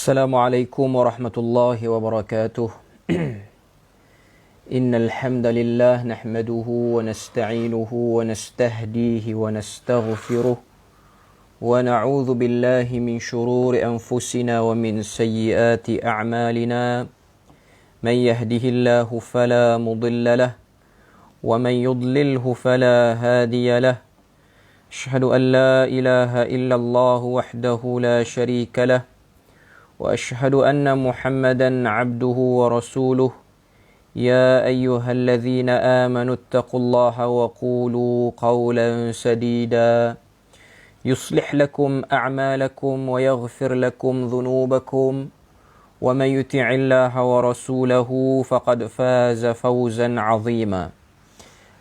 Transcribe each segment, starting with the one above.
السلام عليكم ورحمة الله وبركاته. إن الحمد لله نحمده ونستعينه ونستهديه ونستغفره ونعوذ بالله من شرور أنفسنا ومن سيئات أعمالنا. من يهده الله فلا مضل له ومن يضلله فلا هادي له. أشهد أن لا إله إلا الله وحده لا شريك له وأشهد أن محمدا عبده ورسوله. يا أيها الذين آمنوا اتقوا الله وقولوا قولا سديدا يصلح لكم أعمالكم ويغفر لكم ذنوبكم ومن يطع الله ورسوله فقد فاز فوزا عظيما.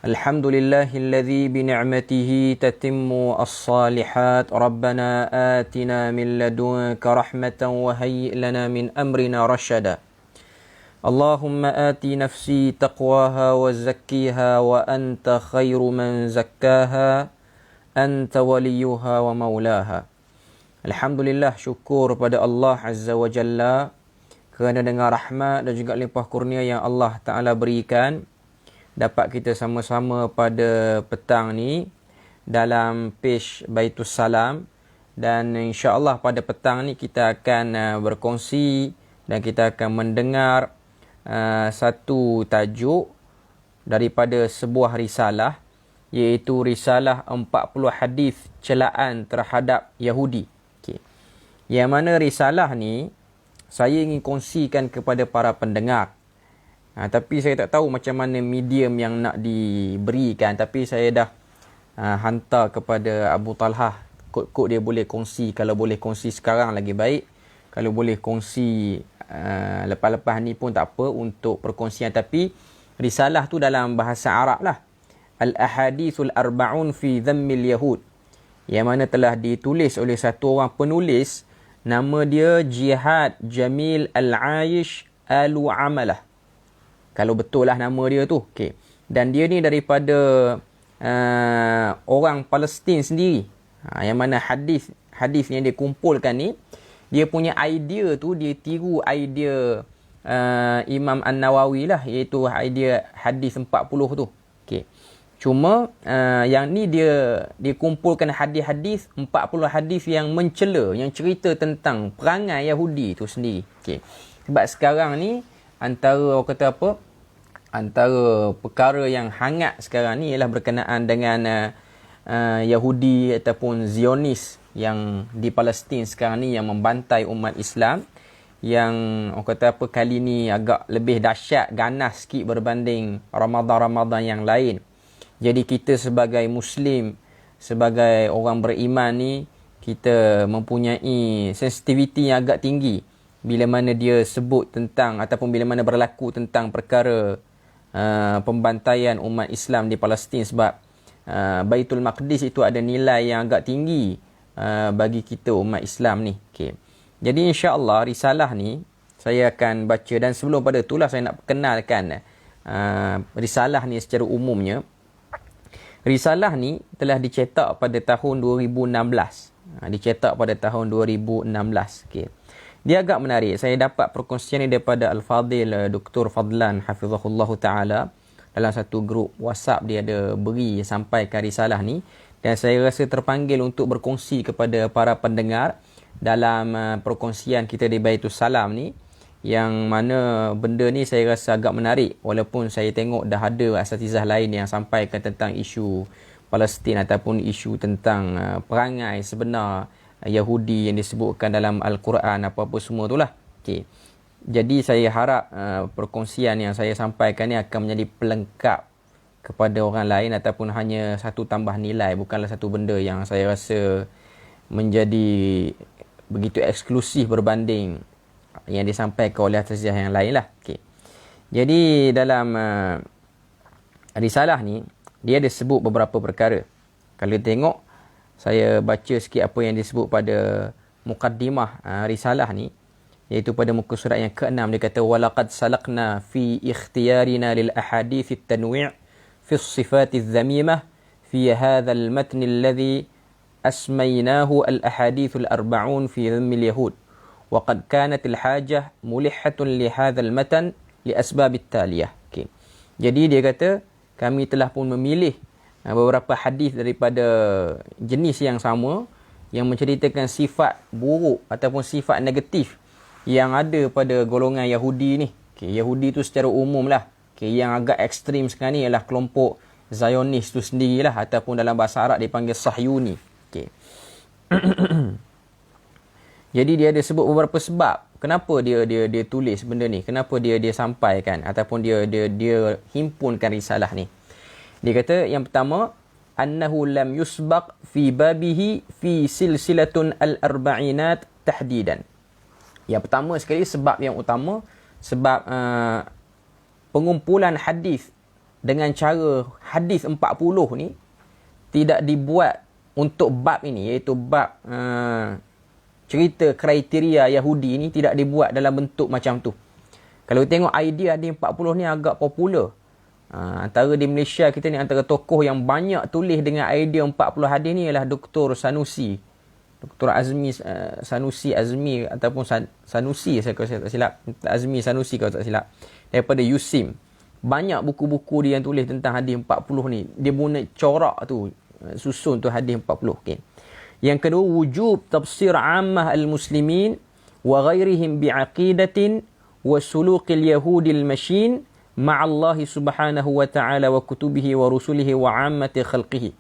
الحمد لله الذي بنعمته تتم الصالحات. ربنا آتنا من لدنك رحمة وهيئ لنا من أمرنا رشدا. اللهم آت نفسي تقواها وزكيها وأنت خير من زكاها أنت وليها ومولاها. Alhamdulillah, syukur pada Allah Azza wa Jalla kerana dengan rahmat dan juga limpah kurnia yang Allah Ta'ala berikan, dapat kita sama-sama pada petang ni dalam page Baitus Salam, dan insya-Allah pada petang ni kita akan berkongsi dan kita akan mendengar satu tajuk daripada sebuah risalah, iaitu risalah 40 hadis celaan terhadap Yahudi. Okay. Yang mana risalah ni saya ingin kongsikan kepada para pendengar. Tapi saya tak tahu macam mana medium yang nak diberikan. Tapi saya dah hantar kepada Abu Talhah. Kod-kod dia boleh kongsi. Kalau boleh kongsi sekarang lagi baik. Kalau boleh kongsi lepas-lepas ni pun tak apa untuk perkongsian. Tapi risalah tu dalam bahasa Arab lah. Al-Ahadithul Arba'un fi Dhammil Yahud. Yang mana telah ditulis oleh satu orang penulis. Nama dia Jihad Jamil Al-Aish Al-Amalah. Kalau betul lah nama dia tu. Okay. Dan dia ni daripada orang Palestin sendiri. Yang mana hadis yang dia kumpulkan ni, dia punya idea tu, dia tiru idea Imam An-Nawawi lah. Iaitu idea hadis 40 tu. Okay. Cuma yang ni dia kumpulkan hadis-hadis, 40 hadis yang mencela, yang cerita tentang perangai Yahudi tu sendiri. Okay. Sebab sekarang ni antara perkara yang hangat sekarang ni ialah berkenaan dengan Yahudi ataupun Zionis yang di Palestin sekarang ni, yang membantai umat Islam, yang kali ni agak lebih dahsyat, ganas sikit berbanding Ramadan yang lain. Jadi kita sebagai Muslim, sebagai orang beriman ni, kita mempunyai sensitiviti yang agak tinggi bila mana dia sebut tentang ataupun bila mana berlaku tentang perkara pembantaian umat Islam di Palestin. Sebab Baitul Maqdis itu ada nilai yang agak tinggi bagi kita umat Islam ni. Okay. Jadi insya-Allah risalah ni saya akan baca, dan sebelum pada itulah saya nak perkenalkan risalah ni secara umumnya. Risalah ni telah dicetak pada tahun 2016. Dicetak pada tahun 2016. Okay. Dia agak menarik. Saya dapat perkongsian ni daripada Al-Fadil Dr. Fadlan Hafizahullah Ta'ala. Dalam satu grup WhatsApp dia ada beri sampaikan risalah ni. Dan saya rasa terpanggil untuk berkongsi kepada para pendengar dalam perkongsian kita di Baitus Salam ni. Yang mana benda ni saya rasa agak menarik. Walaupun saya tengok dah ada asatizah lain yang sampaikan tentang isu Palestin ataupun isu tentang perangai sebenar Yahudi yang disebutkan dalam Al-Quran, apa-apa semua itulah. Okay. Jadi saya harap perkongsian yang saya sampaikan ni akan menjadi pelengkap kepada orang lain ataupun hanya satu tambah nilai. Bukanlah satu benda yang saya rasa menjadi begitu eksklusif berbanding yang disampaikan oleh asatizah yang lain lah. Okay. Jadi dalam risalah ni, dia ada sebut beberapa perkara. Kalau tengok, saya baca sikit apa yang disebut pada mukaddimah risalah ni, iaitu pada muka surat yang ke-6 dia kata walaqad salaqna fi ikhtiyarina lil ahadits at-tanwi' fi as-sifat adh-dhamimah fi hadha al-matn alladhi asmaynahu al-ahadits al-arba'un fi dhamm al-yahud وقد كانت الحاجة ملحة لهذا المتن لأسباب التالية. Okay. Jadi dia kata, kami telah pun memilih beberapa hadis daripada jenis yang sama yang menceritakan sifat buruk ataupun sifat negatif yang ada pada golongan Yahudi ni. Okay. Yahudi tu secara umum lah. Okay. Yang agak ekstrim sekarang ni ialah kelompok Zionis tu sendirilah, ataupun dalam bahasa Arab dipanggil Sahyuni. Okay. Jadi dia ada sebut beberapa sebab kenapa dia tulis benda ni, kenapa dia sampaikan ataupun dia himpunkan risalah ni. Dia kata yang pertama, annahu lam yusbaq fi babihi fi silsilatun al-arba'inat tahdidan. Yang pertama sekali, sebab yang utama, sebab pengumpulan hadis dengan cara hadis 40 ni tidak dibuat untuk bab ini, iaitu bab cerita kriteria Yahudi ni tidak dibuat dalam bentuk macam tu. Kalau tengok idea hadis 40 ni agak popular. Antara di Malaysia kita ni, antara tokoh yang banyak tulis dengan idea 40 hadis ni ialah Dr. Sanusi. Dr. Sanusi Azmi ataupun Sanusi, kalau saya tak silap. Azmi Sanusi kalau tak silap. Daripada USIM. Banyak buku-buku dia yang tulis tentang hadis 40 ni. Dia guna corak tu, susun tu hadis 40. Okay. Yang kedua, wujub tafsir ammah al-muslimin wa ghairihim bi'aqidatin wa suluqil yahudil masyin ma'allahi subhanahu wa ta'ala wa kutubihi wa rusulihi wa ammati khalqihi.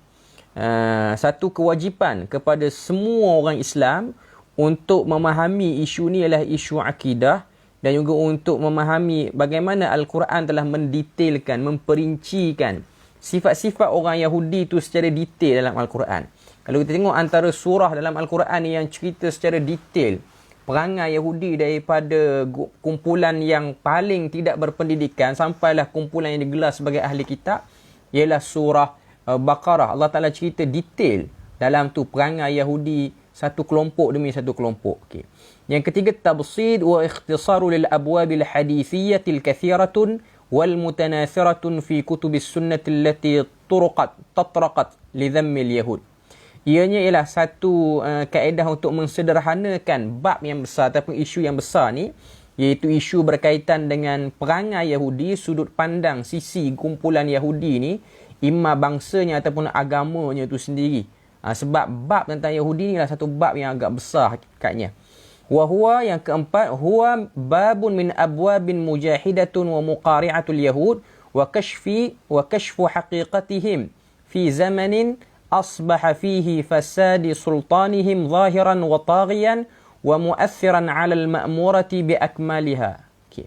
Satu kewajipan kepada semua orang Islam untuk memahami isu ni adalah isu akidah, dan juga untuk memahami bagaimana Al-Quran telah mendetailkan, memperincikan sifat-sifat orang Yahudi tu secara detail dalam Al-Quran. Kalau kita tengok antara surah dalam Al-Quran yang cerita secara detail perangai Yahudi daripada kumpulan yang paling tidak berpendidikan sampailah kumpulan yang digelar sebagai ahli kitab, ialah surah Baqarah. Allah Ta'ala cerita detail dalam tu perangai Yahudi satu kelompok demi satu kelompok. Okay. Yang ketiga, tabsid wa ikhtisaru lil abwabil hadithiyatil kathiratun wal mutanathiratun fi kutubis sunnati allati tatraqat li dhammil yahud. Ianya ialah satu kaedah untuk mensederhanakan bab yang besar ataupun isu yang besar ni, iaitu isu berkaitan dengan perangai Yahudi, sudut pandang sisi kumpulan Yahudi ni, imma bangsanya ataupun agamanya tu sendiri. Sebab bab tentang Yahudi ni adalah satu bab yang agak besar hakikatnya. Wahuwa, yang keempat, huwa babun min abwabin mujahidatun wa muqari'atul yahud wa kashfu haqiqatihim fi zamanin asbaha fihi fasadi sultanihim zahiran wa taghiyan wa mu'athiran 'ala al-ma'murati bi akmaliha. Okay.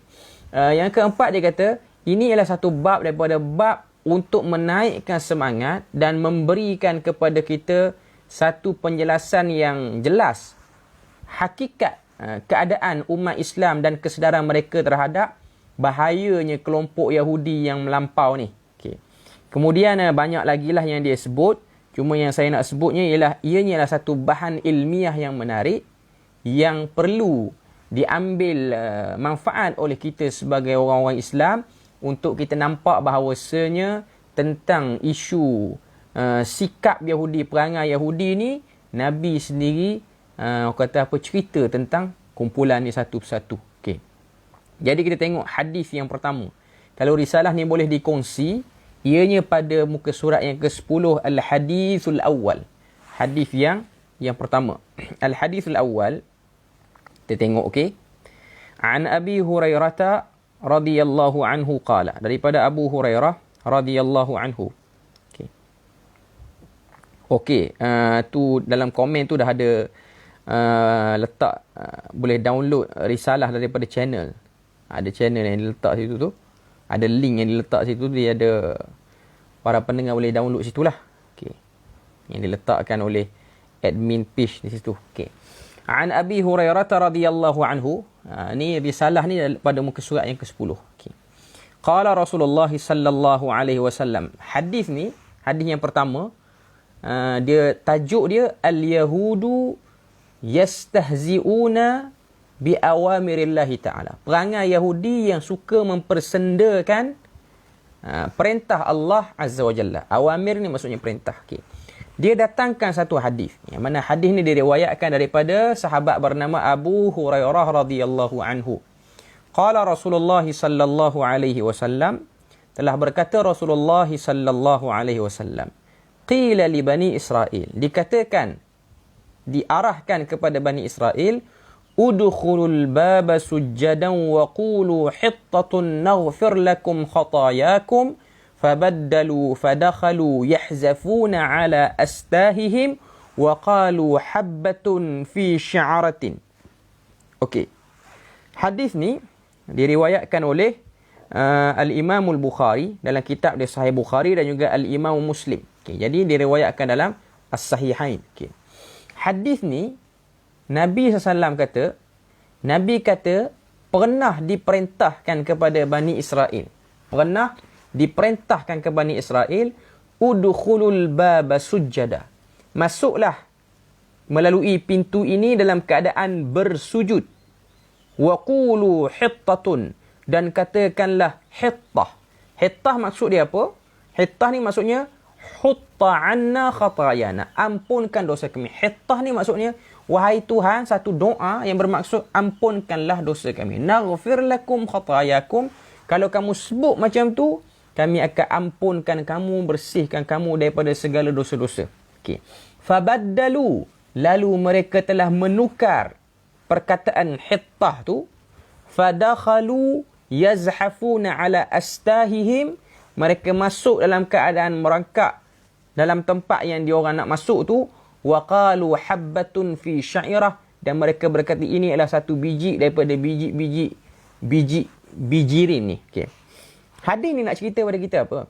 Yang keempat, dia kata ini ialah satu bab daripada bab untuk menaikkan semangat dan memberikan kepada kita satu penjelasan yang jelas hakikat keadaan umat Islam dan kesedaran mereka terhadap bahayanya kelompok Yahudi yang melampau ni. Okay. Kemudian banyak lagi lah yang dia sebut. Cuma yang saya nak sebutnya ialah ianya adalah satu bahan ilmiah yang menarik yang perlu diambil manfaat oleh kita sebagai orang-orang Islam untuk kita nampak bahawasanya tentang isu sikap Yahudi, perangai Yahudi ni, Nabi sendiri kata apa, cerita tentang kumpulan ni satu persatu. Okay. Jadi kita tengok hadis yang pertama. Kalau risalah ni boleh dikongsi, ianya pada muka surat yang ke-10, Al-Hadithul Awwal. Hadis yang pertama. Al-Hadithul Awwal. Kita tengok, okey. An Abi Hurairah radhiyallahu anhu qala. Daripada Abu Hurairah radhiyallahu anhu. Okey. Okey, tu dalam komen tu dah ada letak boleh download risalah daripada channel. Ada channel yang diletak situ tu. Ada link yang diletak situ, dia ada, para pendengar boleh download situlah. Okey. Yang diletakkan oleh admin page di situ. Okey. An Abi Hurairah radhiyallahu anhu. Ni risalah ni pada muka surat yang ke-10. Okey. Qala Rasulullah sallallahu alaihi wasallam. Hadis ni, hadis yang pertama, dia tajuk dia al-yahudu yastahzi'una bi awamirillahi ta'ala. Perangai Yahudi yang suka mempersendakan perintah Allah Azza wa Jalla. Awamir ni maksudnya perintah. Okay. Dia datangkan satu hadis. Yang mana hadis ni diriwayatkan daripada sahabat bernama Abu Hurairah radhiyallahu anhu. Qala Rasulullah sallallahu alaihi wasallam, telah berkata Rasulullah sallallahu alaihi wasallam, qila li bani Israel, dikatakan, diarahkan kepada Bani Israel, udkhulul baba sujjadan wa qulu hittatun naghfir lakum khatayakum, fabaddalu fadakhalu yahzafuna ala astahihim wa qalu habbatun fi sya'ratin. Okey. Hadis ni diriwayatkan oleh Al-Imam Al-Bukhari dalam kitab dia Sahih Bukhari dan juga Al-Imam Muslim. Okay, jadi diriwayatkan dalam As-Sahihain. Okay. Hadis ni Nabi SAW kata, Nabi kata pernah diperintahkan kepada Bani Israel. Pernah diperintahkan kepada Bani Israel, udkhulul baba sujjada. Masuklah melalui pintu ini dalam keadaan bersujud. Wa qulu hittatun, dan katakanlah hittah. Hittah maksud dia apa? Hittah ni maksudnya hutta anna khatayana, ampunkan dosa kami. Hittah ni maksudnya, wahai Tuhan, satu doa yang bermaksud ampunkanlah dosa kami. Naghfir lakum khatayakum. Kalau kamu sebut macam tu, kami akan ampunkan kamu, bersihkan kamu daripada segala dosa-dosa. Okey. Fabaddalu, lalu mereka telah menukar perkataan hittah tu. Fadakhalu yazhafuna ala astahihim, mereka masuk dalam keadaan merangkak dalam tempat yang diorang nak masuk tu. Wa qalu habbatun fi sya'irah, dan mereka berkata ini adalah satu biji daripada biji bijirin ni. Okey. Hadis ni nak cerita pada kita apa?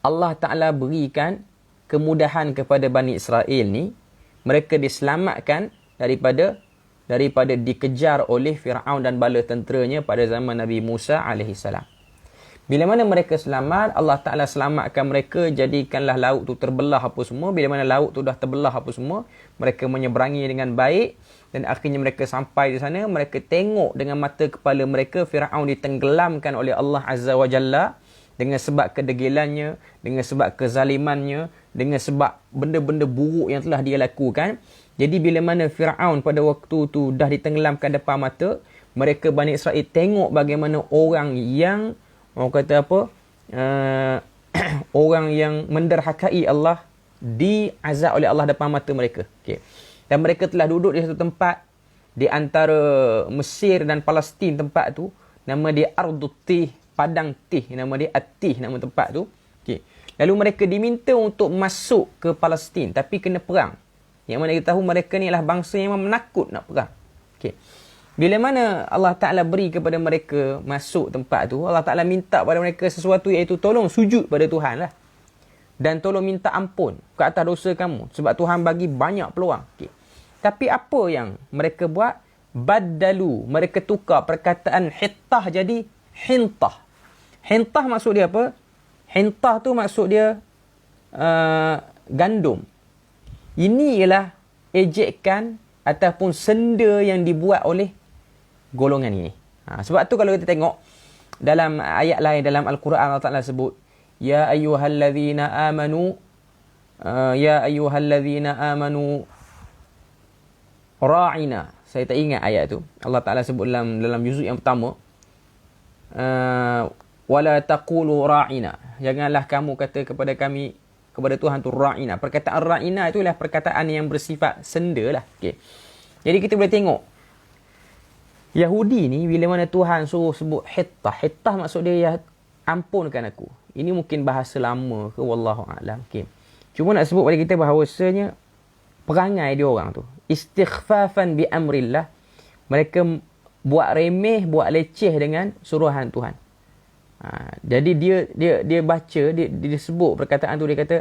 Allah Ta'ala berikan kemudahan kepada Bani Israel ni. Mereka diselamatkan daripada dikejar oleh Fir'aun dan bala tenteranya pada zaman Nabi Musa AS. Bila mana mereka selamat, Allah Ta'ala selamatkan mereka, jadikanlah laut tu terbelah apa semua. Bila mana laut tu dah terbelah apa semua, mereka menyeberangi dengan baik. Dan akhirnya mereka sampai di sana, mereka tengok dengan mata kepala mereka Fir'aun ditenggelamkan oleh Allah Azza wa Jalla. Dengan sebab kedegilannya, dengan sebab kezalimannya, dengan sebab benda-benda buruk yang telah dia lakukan. Jadi bila mana Fir'aun pada waktu tu dah ditenggelamkan depan mata, mereka Bani Israel tengok bagaimana orang yang, orang kata apa, orang yang menderhakai Allah diazab oleh Allah depan mata mereka. Okay. Dan mereka telah duduk di satu tempat di antara Mesir dan Palestin. Tempat tu nama dia Ardut Tih, Padang Tih, nama dia At-Tih, nama tempat tu. Okay. Lalu mereka diminta untuk masuk ke Palestin, tapi kena perang. Yang mana kita tahu mereka ni adalah bangsa yang memang menakut nak perang. Okay. Bila mana Allah Ta'ala beri kepada mereka masuk tempat tu, Allah Ta'ala minta pada mereka sesuatu, iaitu tolong sujud pada Tuhan lah. Dan tolong minta ampun ke atas dosa kamu. Sebab Tuhan bagi banyak peluang. Okay. Tapi apa yang mereka buat? Baddalu. Mereka tukar perkataan hittah jadi hintah. Hintah maksud dia apa? Hintah tu maksud dia gandum. Ini ialah ejekan ataupun senda yang dibuat oleh golongan ini. Sebab tu kalau kita tengok dalam ayat lain dalam Al-Quran, Allah Ta'ala sebut, Ya ayyuhallazina amanu ra'ina. Saya tak ingat ayat tu. Allah Ta'ala sebut dalam juzuk yang pertama, wala taqulu ra'ina. Janganlah kamu kata kepada kami, kepada Tuhan tu ra'ina. Perkataan ra'ina itu adalah perkataan yang bersifat senda lah. Okay. Jadi kita boleh tengok Yahudi ni bila mana Tuhan suruh sebut hittah. Hittah maksud dia, ya ampunkan aku. Ini mungkin bahasa lama ke, wallahu a'lam. Okay. Cuma nak sebut pada kita bahawasanya perangai dia orang tu istighfafan bi amrillah. Mereka buat remeh, buat leceh dengan suruhan Tuhan. Jadi dia baca, dia sebut perkataan tu, dia kata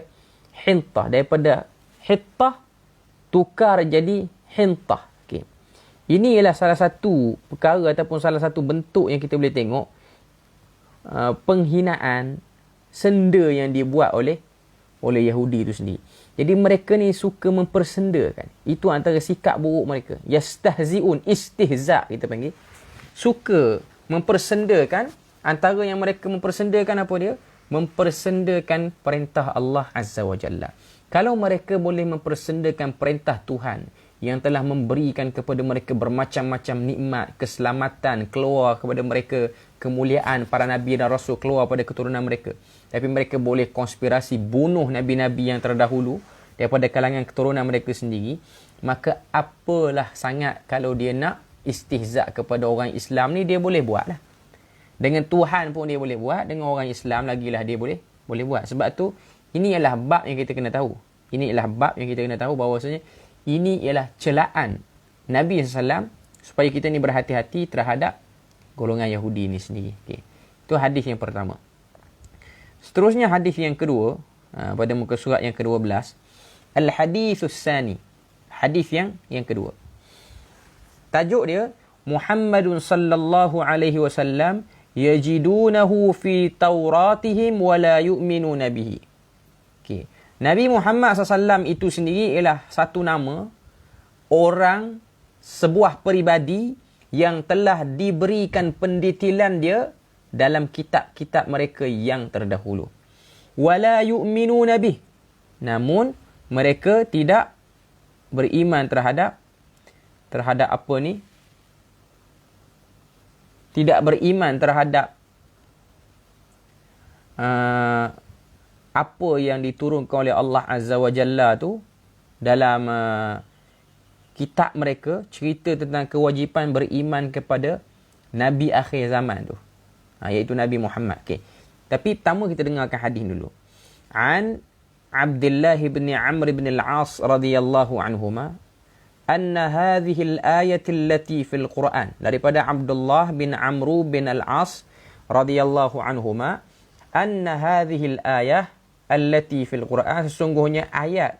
hintah. Daripada hittah tukar jadi hintah. Okay. Ini ialah salah satu perkara ataupun salah satu bentuk yang kita boleh tengok penghinaan, senda yang dibuat oleh Yahudi itu sendiri. Jadi mereka ni suka mempersendakan. Itu antara sikap buruk mereka. Yastahzi'un, istihza' kita panggil. Suka mempersendakan. Antara yang mereka mempersendakan apa dia? mempersendakan perintah Allah Azza wa Jalla. Kalau mereka boleh mempersendakan perintah Tuhan yang telah memberikan kepada mereka bermacam-macam nikmat, keselamatan, keluar kepada mereka kemuliaan para Nabi dan Rasul keluar pada keturunan mereka. Tapi mereka boleh konspirasi bunuh Nabi-Nabi yang terdahulu daripada kalangan keturunan mereka sendiri. Maka apalah sangat kalau dia nak istihza' kepada orang Islam ni, dia boleh buat lah. Dengan Tuhan pun dia boleh buat, dengan orang Islam lagilah dia boleh buat. Sebab tu, ini ialah bab yang kita kena tahu. Ini ialah bab yang kita kena tahu bahawasanya ini ialah celaan Nabi SAW supaya kita ni berhati-hati terhadap golongan Yahudi ni sendiri. Okay. Itu hadis yang pertama. Seterusnya hadis yang kedua, pada muka surat yang ke-12. Al-hadithus sani. Hadis yang kedua. Tajuk dia, Muhammadun sallallahu alaihi wasallam yajidunahu fi tauratihim wa la yu'minuna bihi. Okay. Nabi Muhammad SAW itu sendiri ialah satu nama orang, sebuah peribadi yang telah diberikan pendetilan dia dalam kitab-kitab mereka yang terdahulu. Wala yu'minuna bih. Namun mereka tidak beriman terhadap apa ni? Tidak beriman terhadap apa yang diturunkan oleh Allah Azza wa Jalla tu dalam kitab mereka, cerita tentang kewajipan beriman kepada Nabi akhir zaman tu, iaitu Nabi Muhammad. Okay. Tapi pertama kita dengarkan hadis dulu. An Abdullah bin Amr bin al-As radhiyallahu anhuma anna hadhihi al-ayat allati fil Quran. Daripada Abdullah bin Amr bin al-As radhiyallahu anhuma anna hadhihi al-ayah allati fil Quran, sesungguhnya ayat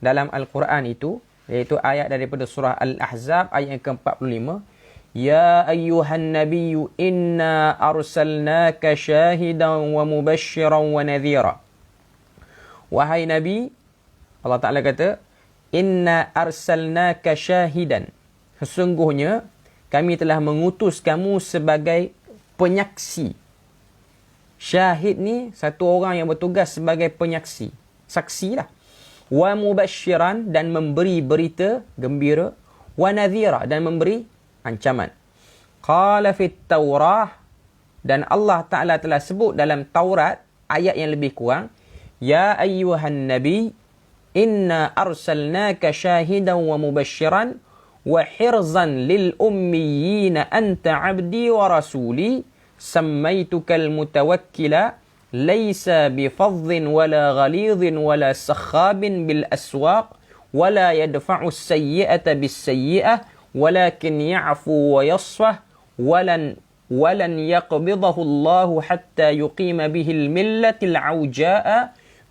dalam Al-Quran itu, iaitu ayat daripada surah Al-Ahzab ayat yang ke-45. Ya ayyuhan nabiyyu inna arsalnaka syahidan wa mubasysyiran wa nadhira. Wahai Nabi, Allah Ta'ala kata, inna arsalnaka syahidan, sesungguhnya kami telah mengutus kamu sebagai penyaksi. Syahid ni satu orang yang bertugas sebagai penyaksi, saksi lah. Wa mubasyiran, dan memberi berita gembira. Wa nadhira, dan memberi ancaman. Qala fit Taurah, dan Allah Ta'ala telah sebut dalam Taurat ayat yang lebih kurang, ya ayyuhan nabi inna arsalnaka syahidan wa mubasyiran wa hirzan lil ummiyina anta abdi wa rasuli سميتك المتوكل ليس بفظ ولا غليظ ولا سخاب بالأسواق ولا يدفع السيئة بالسيئة ولكن يعفو ويصفح ولن يقبضه الله حتى يقيم به الملة العوجاء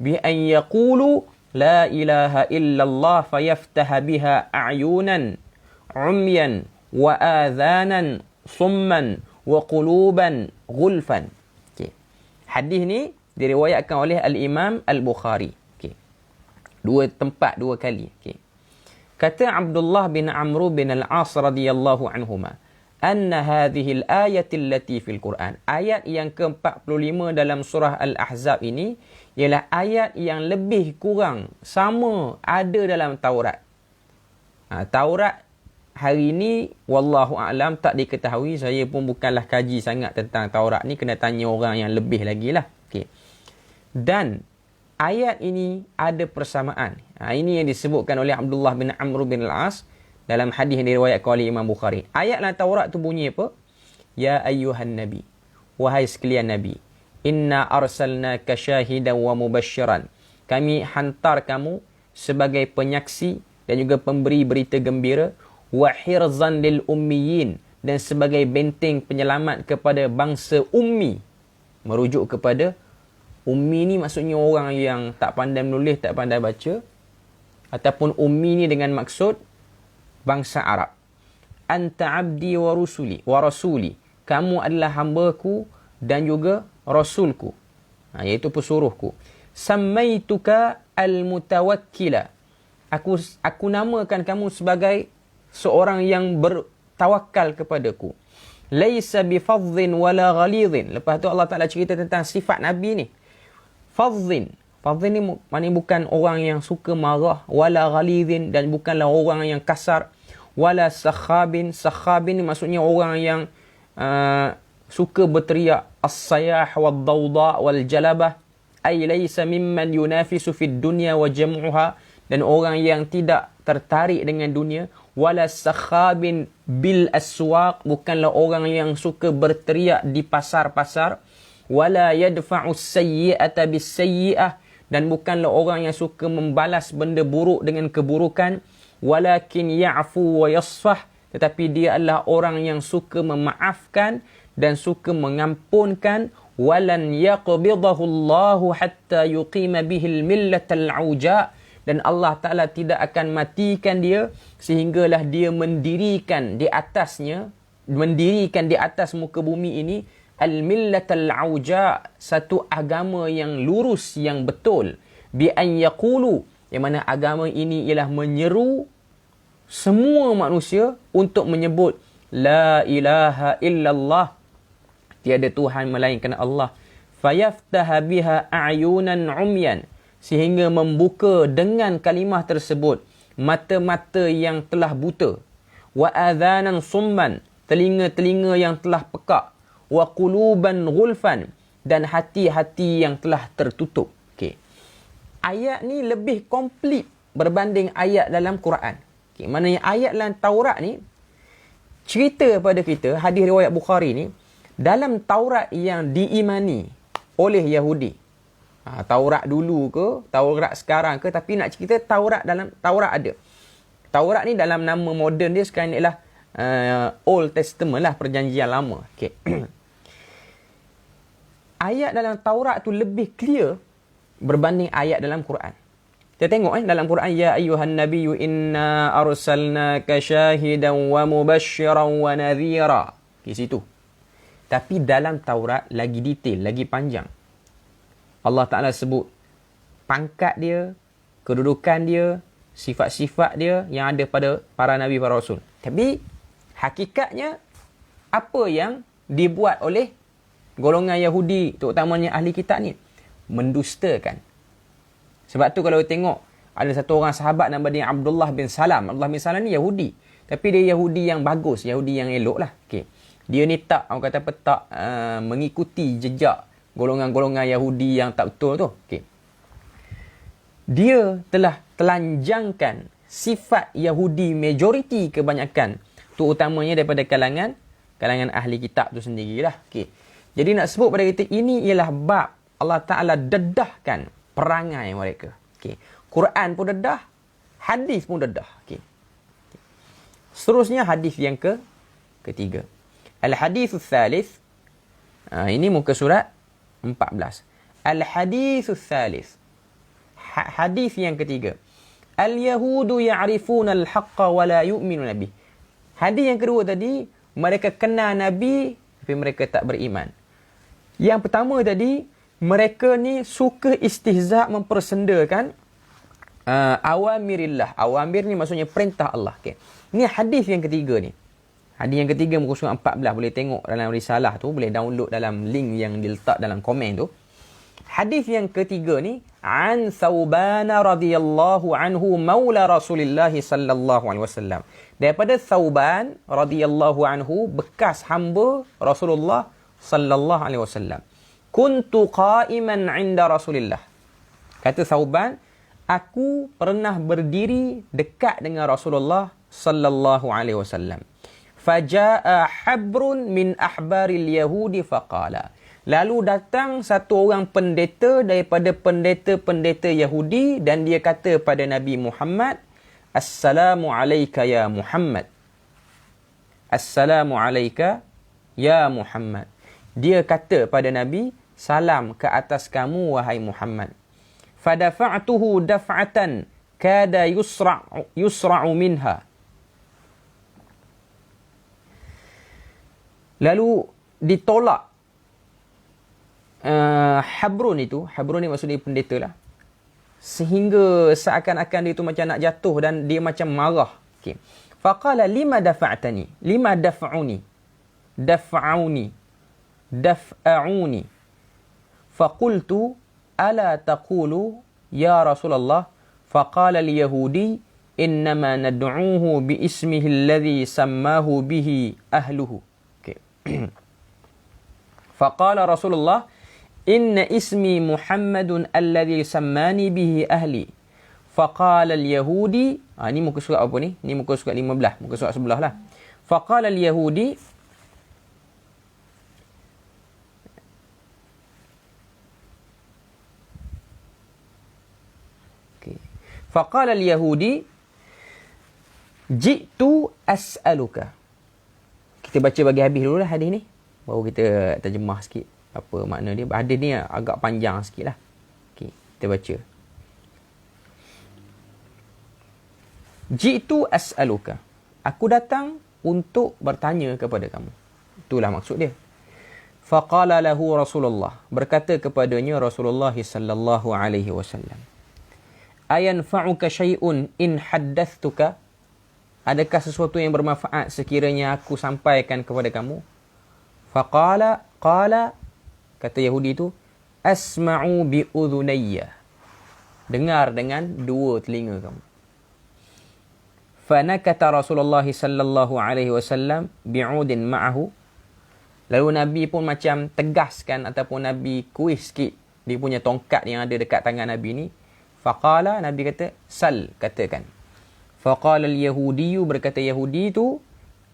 بأن يقولوا لا إله إلا الله فيفتح بها أعينا عميا وآذانا صما wa quluban ghulfan. Okay. Hadis ni diriwayatkan oleh Al-Imam Al-Bukhari. Okay. Dua tempat, dua kali. Okay. Kata Abdullah bin Amr bin al-As radhiyallahu anhuma, anna hadhihi al-ayati allati fil Quran. Ayat yang ke-45 dalam surah Al-Ahzab ini ialah ayat yang lebih kurang sama ada dalam Taurat. Taurat hari ini wallahu a'lam tak diketahui, saya pun bukanlah kaji sangat tentang Taurat ni, kena tanya orang yang lebih lagi lah. Okay. Dan ayat ini ada persamaan. Ini yang disebutkan oleh Abdullah bin Amr bin al-As dalam hadis yang diriwayatkan oleh Imam Bukhari. Ayat dalam Taurat tu bunyi apa? Ya ayyuhan nabi, wahai sekalian nabi, inna arsalnaka syahidan wa mubasyiran, kami hantar kamu sebagai penyaksi dan juga pemberi berita gembira, wa hirzan lil ummiyin, dan sebagai benteng penyelamat kepada bangsa ummi. Merujuk kepada ummi ni maksudnya orang yang tak pandai menulis, tak pandai baca, ataupun ummi ni dengan maksud bangsa Arab. Anta abdi wa rasuli, kamu adalah hamba-Ku dan juga rasulku, iaitu pesuruhku. Sammaituka al-mutawakkila, aku namakan kamu sebagai seorang yang bertawakal kepadaku. Laisa bifadhin wala ghalidhin. Lepas tu Allah Ta'ala cerita tentang sifat Nabi ni. Fadhin. Fadhin ni maknanya bukan orang yang suka marah. Wala ghalidhin, dan bukanlah orang yang kasar. Wala sakhabin. Sakhabin ni maksudnya orang yang suka berteriak. As-sayah wal-dawda wal-jalabah. Ay laysa mimman yunafisu fid dunya wa jam'uha. Dan orang yang tidak tertarik dengan dunia. Wala sakhabin bil aswaq, bukanlah orang yang suka berteriak di pasar-pasar. Wala yadfa'u sayyi'ata bis sayyi'ah, dan bukanlah orang yang suka membalas benda buruk dengan keburukan. Walakin ya'fu wa yasfah, tetapi dia adalah orang yang suka memaafkan dan suka mengampunkan. Walan yaqbidahu Allahu hatta yuqima bihil millatal auja, dan Allah Ta'ala tidak akan matikan dia sehinggalah dia mendirikan di atas muka bumi ini al-millatal auja, satu agama yang lurus, yang betul. Bi an yaqulu, yang mana agama ini ialah menyeru semua manusia untuk menyebut la ilaha illallah, tiada Tuhan melainkan Allah. Fayaftaha biha a'yunan umyan, sehingga membuka dengan kalimah tersebut mata-mata yang telah buta. Wa adhanan summan, telinga-telinga yang telah pekak. Wa quluban ghulfan, dan hati-hati yang telah tertutup. Okay. Ayat ni lebih komplit berbanding ayat dalam Quran. Okay. Maknanya ayat dalam Taurat ni cerita pada kita, hadis riwayat Bukhari ni, dalam Taurat yang diimani oleh Yahudi. Taurat dulu ke, Taurat sekarang ke, tapi nak cerita Taurat, dalam Taurat ada. Taurat ni dalam nama moden dia sekarang ni ialah Old Testament lah, perjanjian lama. Okay. Ayat dalam Taurat tu lebih clear berbanding ayat dalam Quran. Kita tengok dalam Quran, ya ayyuhan nabiyyu inna arsalnaka syahidan wa mubasysyiran wa nadhira. Di situ. Tapi dalam Taurat lagi detail, lagi panjang. Allah Ta'ala sebut pangkat dia, kedudukan dia, sifat-sifat dia yang ada pada para Nabi, para Rasul. Tapi hakikatnya apa yang dibuat oleh golongan Yahudi, terutamanya ahli kitab ni, mendustakan. Sebab tu kalau tengok ada satu orang sahabat nama dia Abdullah bin Salam. Abdullah bin Salam ni Yahudi, tapi dia Yahudi yang bagus, Yahudi yang elok lah. Okay. Dia ni tak, orang kata apa, tak mengikuti jejak golongan-golongan Yahudi yang tak betul tu. Okay. Dia telah telanjangkan sifat Yahudi majoriti kebanyakan, terutamanya daripada kalangan ahli kitab tu sendirilah. Okay. Jadi nak sebut pada kita, ini ialah bab Allah Ta'ala dedahkan perangai mereka. Okay. Quran pun dedah, hadis pun dedah. Okay. Seterusnya hadis yang ketiga. Al-hadithul thalith. Ini muka surat 14. Al-hadithul thalith. Hadis yang ketiga. Al-yahudu ya'rifuna al-haqqa wa la yu'minu nabi. Hadis yang kedua tadi, mereka kenal Nabi tapi mereka tak beriman. Yang pertama tadi, mereka ni suka istihza', mempersendakan awamirillah. Awamir ni maksudnya perintah Allah. Okay. Ni hadis yang ketiga ni. Hadis yang ketiga muka surat 14, boleh tengok dalam risalah tu, boleh download dalam link yang diletak dalam komen tu. Hadis yang ketiga ni, an Thauban radhiyallahu anhu maula Rasulillah sallallahu alaihi wasallam. Daripada Thauban radhiyallahu anhu, bekas hamba Rasulullah sallallahu alaihi wasallam. Kuntu qa'iman 'inda Rasulillah. Kata Thauban, aku pernah berdiri dekat dengan Rasulullah sallallahu alaihi wasallam. Faja'a habrun min ahbaril yahudi faqala. Lalu datang satu orang pendeta daripada pendeta-pendeta Yahudi dan dia kata pada Nabi Muhammad, Assalamu alayka ya Muhammad. Assalamu alayka ya Muhammad. Dia kata pada Nabi, salam ke atas kamu wahai Muhammad. Fadafa'tuhu daf'atan kada yusra'u minha. Lalu ditolak Habrun itu. Habrun ni maksudnya pendeta lah. Sehingga seakan-akan dia tu macam nak jatuh dan dia macam marah. Okay. Faqala lima dafa'tani. Lima daf'uni. Daf'auni. Daf'auni. Faqultu ala taqulu ya Rasulullah, faqala al-yahudi innama nad'uuhu bi ismihi alladhi sammahu bihi ahluhu. Okay. Faqala Rasulullah, inna ismi Muhammadun alladhi sammani bihi ahli. Faqala al-yahudi, ni muka surat apa ni? Ni muka surat 15, muka surat sebelah lah. Faqala al-yahudi, faqala al-yahudi, ji'tu as'aluka. Kita baca bagi habis dulu lah hadis ni, baru kita terjemah sikit apa makna dia. Hadis ni agak panjang sikit lah. Okay, kita baca. Ji'tu as'aluka. Aku datang untuk bertanya kepada kamu. Itulah maksud dia. Faqala lahu Rasulullah. Berkata kepadanya Rasulullah sallallahu alaihi wasallam, ayanfa'uka syai'un in haddathtuka? Adakah sesuatu yang bermanfaat sekiranya aku sampaikan kepada kamu? Faqala, kata Yahudi itu, asma'u bi udhunayya. Dengar dengan dua telinga kamu. Fanakata Rasulullah sallallahu alaihi wasallam bi'udin ma'ahu. Lalu Nabi pun macam tegaskan ataupun Nabi kuis sikit dia punya tongkat yang ada dekat tangan Nabi ni. Faqala, Nabi kata, sal, katakan. Faqala al-yahudiyyu, berkata Yahudi itu,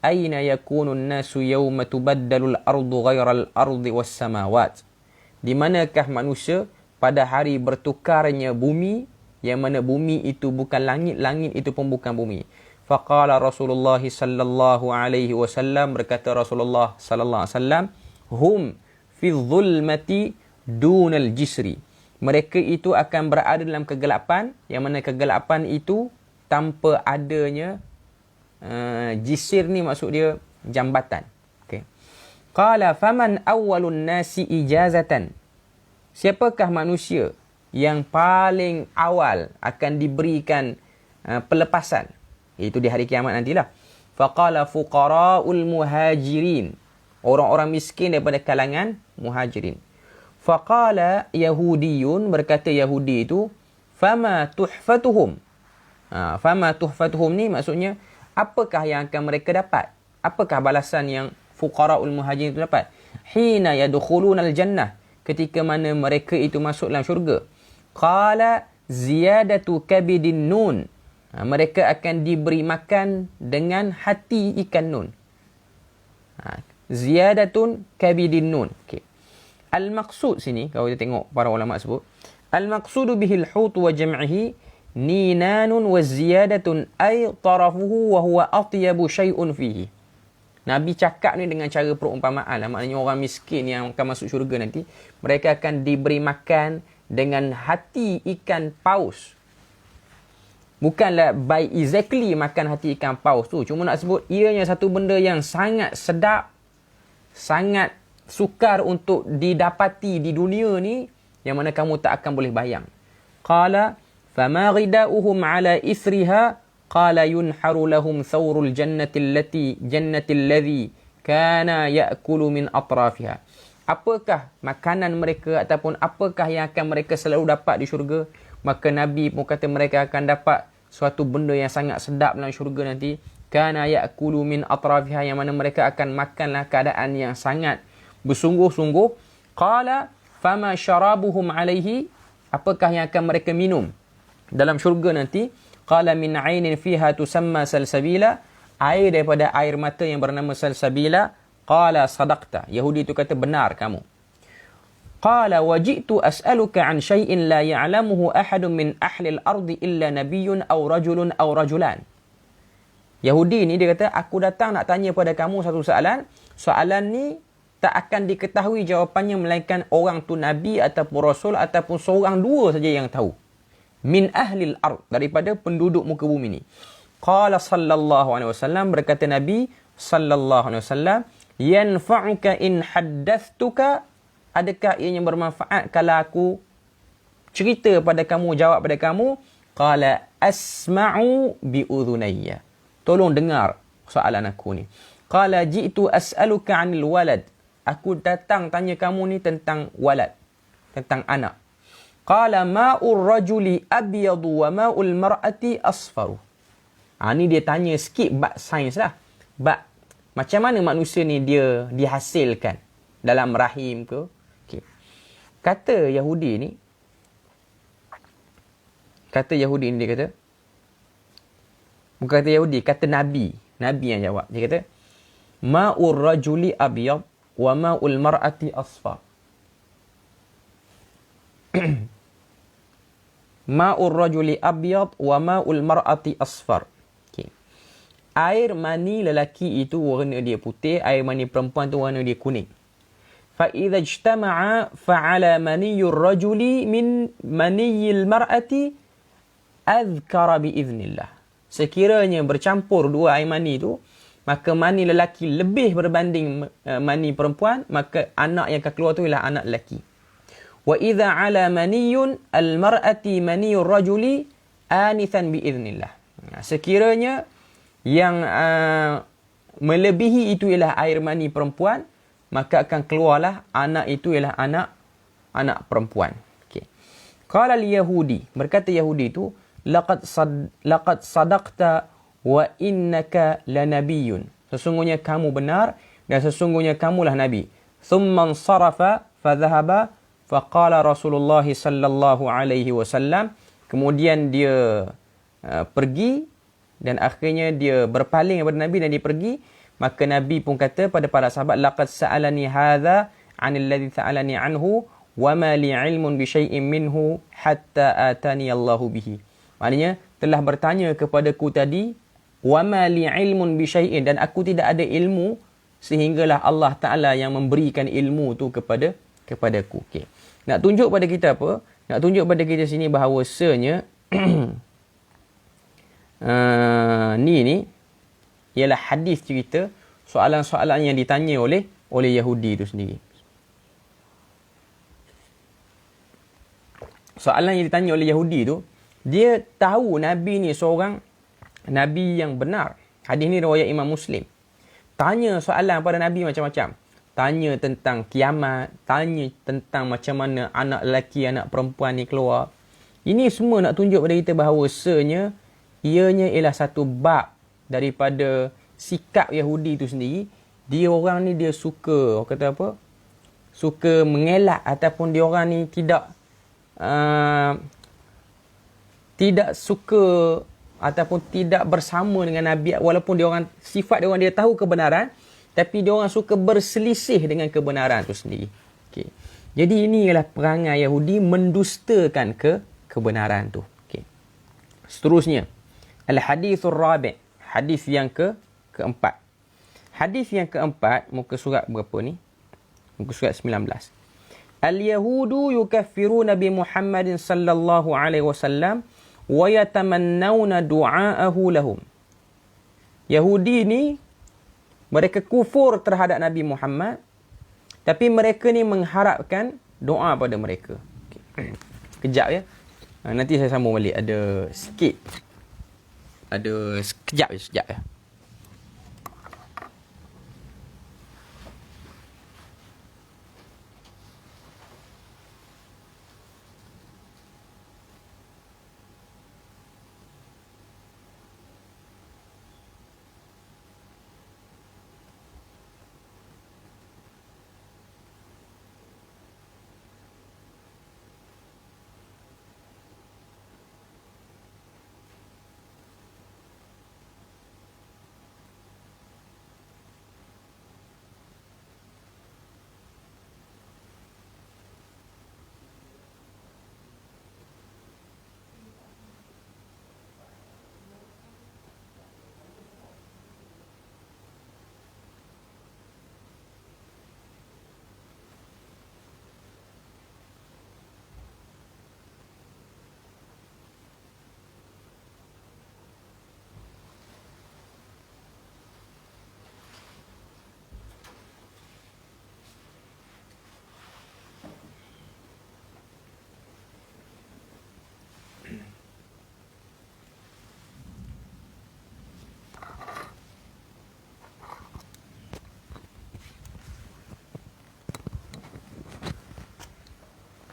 aina yakunu an-nasu yawma tubaddalu al-ardu ghayra al-ardi was-samawat? Di manakah manusia pada hari bertukarnya bumi, yang mana bumi itu bukan langit, langit itu pun bukan bumi. Faqala Rasulullah sallallahu alaihi wasallam, berkata Rasulullah sallallahu alaihi wasallam, hum fi dhulmati dunal jisri. Mereka itu akan berada dalam kegelapan, yang mana kegelapan itu tanpa adanya jisir ni maksud dia jambatan. Okay. Qala faman awwalun nasi ijazatan? Siapakah manusia yang paling awal akan diberikan pelepasan? Itu di hari kiamat nantilah. Faqala fuqara'ul muhajirin. Orang-orang miskin daripada kalangan muhajirin. Faqala Yahudiyun, berkata Yahudi itu, fama tuhfatuhum. Fama tuhfatuhum ni maksudnya, apakah yang akan mereka dapat? Apakah balasan yang fuqara'ul muhajirin itu dapat? Hina yadkhuluna al-jannah, ketika mana mereka itu masuk dalam syurga. Qala ziyadatu kabidin nun. Mereka akan diberi makan dengan hati ikan nun. Ziyadatun kabidin nun. Okay. Al-maqsud sini, kalau kita tengok para ulama sebut, al-maqsudu bihil hut wa jam'ihi ninanun wa ziyadatun ay tarafuhu wa huwa atyabu syai'un fihi. Nabi cakap ni dengan cara perumpamaan lah. Maknanya orang miskin yang akan masuk syurga nanti, mereka akan diberi makan dengan hati ikan paus. Bukanlah by exactly makan hati ikan paus tu. Cuma nak sebut ianya satu benda yang sangat sedap, sangat sukar untuk didapati di dunia ni, yang mana kamu tak akan boleh bayang. Qala fama ghidauhum ala isriha qala yunharu lahum thawrul jannati alladhi kana ya'kulu min atrafiha. Apakah makanan mereka ataupun apakah yang akan mereka selalu dapat di syurga? Maka Nabi pun kata mereka akan dapat suatu benda yang sangat sedap dalam syurga nanti. Kana ya'kulu min atrafiha, yang mana mereka akan makanlah keadaan yang sangat bersungguh-sungguh. Qala fama syarabuhum alaihi, apakah yang akan mereka minum dalam syurga nanti? Qala min ainin fiha tusamma salsabila, air daripada air mata yang bernama salsabila. Qala sadaqta, Yahudi itu kata benar kamu. Qala waji'tu as'aluka an syai'in la ya'lamuhu ahadun min ahli al-ardi illa nabiyyun aw rajulun aw rajulan. Yahudi ni dia kata, aku datang nak tanya pada kamu satu soalan. Soalan ni tak akan diketahui jawapannya melainkan orang tu nabi ataupun rasul ataupun seorang dua saja yang tahu. Min ahli al-ard, daripada penduduk muka bumi ni. Qala sallallahu alaihi wasallam, berkata Nabi sallallahu alaihi wasallam, yanfa'uka in haddathtuka, adakah ianya bermanfaat kalau aku cerita pada kamu, jawab pada kamu? Qala asma'u bi udhunayya, tolong dengar soalan aku ni. Qala ji'tu as'aluka 'anil walad, aku datang tanya kamu ni tentang walad, tentang anak. Qala ma'ur rajuli abyadu wa ma'ul mar'ati asfaru. Ni dia tanya sikit bab sains lah. Bab macam mana manusia ni dia dihasilkan dalam rahim ke. Okay. Kata Yahudi ni dia kata, bukan kata Yahudi, kata Nabi yang jawab. Dia kata ma'ur rajuli abyad wa ma'ul mar'ati asfar. Ma'ur rajuli abyad wa ma'ul mar'ati asfar. Okay. Air mani lelaki itu warna dia putih, air mani perempuan tu warna dia kuning. Fa idza ijtama'a fa'ala maniyyur rajuli min maniyyil mar'ati azkara bi idznillah. Sekiranya bercampur dua air mani tu, maka mani lelaki lebih berbanding mani perempuan, maka anak yang akan keluar tu ialah anak lelaki. Wa idza ala maniyun al-mar'ati maniyur rajuli anithan bi idznillah. Sekiranya yang melebihi itu ialah air mani perempuan, maka akan keluarlah anak itu ialah anak perempuan. Okey. Qala al-yahudi, berkata Yahudi itu, laqad sadaqta wa innaka lanabiyyun. Sesungguhnya kamu benar dan sesungguhnya kamulah nabi. Thumma sarafa fa dhahaba faqala Rasulullah sallallahu alaihi wasallam. Kemudian dia pergi dan akhirnya dia berpaling daripada Nabi dan dia pergi. Maka Nabi pun kata pada para sahabat, laqad sa'alani hadha 'anil ladzi sa'alani anhu wa ma li 'ilmun bi syai'in minhu hatta atani Allahu bihi. Maknanya telah bertanya kepadaku tadi, wa ma li 'ilmun bi syai'in, dan aku tidak ada ilmu sehinggalah Allah Taala yang memberikan ilmu tu kepadaku. Okey. Nak tunjuk pada kita apa? Nak tunjuk pada kita sini bahawasanya ni ialah hadis cerita soalan-soalan yang ditanya oleh Yahudi itu sendiri. Soalan yang ditanya oleh Yahudi tu, dia tahu Nabi ni seorang Nabi yang benar. Hadis ni riwayat Imam Muslim. Tanya soalan pada Nabi macam-macam. Tanya tentang kiamat, tanya tentang macam mana anak lelaki, anak perempuan ni keluar. Ini semua nak tunjuk pada kita bahawasanya ianya ialah satu bab daripada sikap Yahudi itu sendiri. Dia orang ni dia suka, orang kata apa? Suka mengelak ataupun dia orang ni tidak suka ataupun tidak bersama dengan Nabi, walaupun dia orang sifat dia orang dia tahu kebenaran, tapi dia orang suka berselisih dengan kebenaran tu sendiri. Okey. Jadi ini ialah perangai Yahudi mendustakan kebenaran tu. Okey. Seterusnya, al-hadithur rabi', hadis yang keempat. Hadis yang keempat, muka surat berapa ni? Muka surat 19. Al-yahudu yukaffiruna bi Muhammadin sallallahu alaihi wasallam wa yatamannawna du'aahu lahum. Yahudi ni mereka kufur terhadap Nabi Muhammad, tapi mereka ni mengharapkan doa pada mereka. Okay. Kejap ya. Nanti saya sambung balik. Ada sikit. Ada sekejap ya.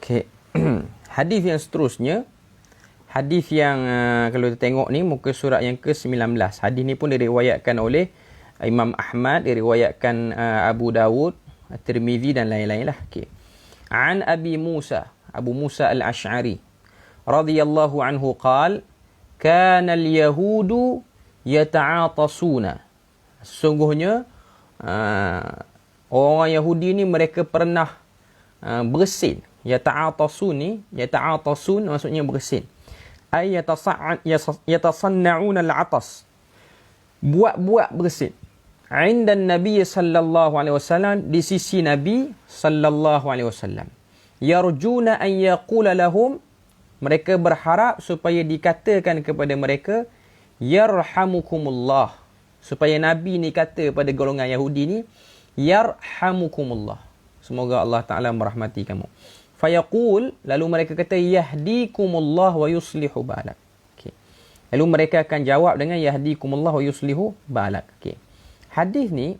Okay. Hadis yang seterusnya, hadis yang kalau kita tengok ni muka surat yang ke-19. Hadis ni pun diriwayatkan oleh Imam Ahmad, diriwayatkan Abu Dawud, Tirmizi dan lain-lain lah. Okay. An Abi Musa, Abu Musa al-Ash'ari radhiyallahu anhu qala kana al-yahudu yata'atasuna. Sesungguhnya orang Yahudi ni mereka pernah bersin. Yata'atasun maksudnya bersin. Ay yatasanna'una al-'atas. Buat bersin. 'Inda an-nabiy sallallahu alaihi wasallam, di sisi Nabi sallallahu alaihi wasallam. Yarjuna an yaqula lahum, mereka berharap supaya dikatakan kepada mereka yarhamukumullah, supaya Nabi ni kata pada golongan Yahudi ni yarhamukumullah, semoga Allah Taala merahmati kamu. Fayaqul, lalu mereka kata yahdikumullah wa yuslihu balak. Okay. Lalu mereka akan jawab dengan yahdikumullah wa yuslihu balak. Okay. Hadis ni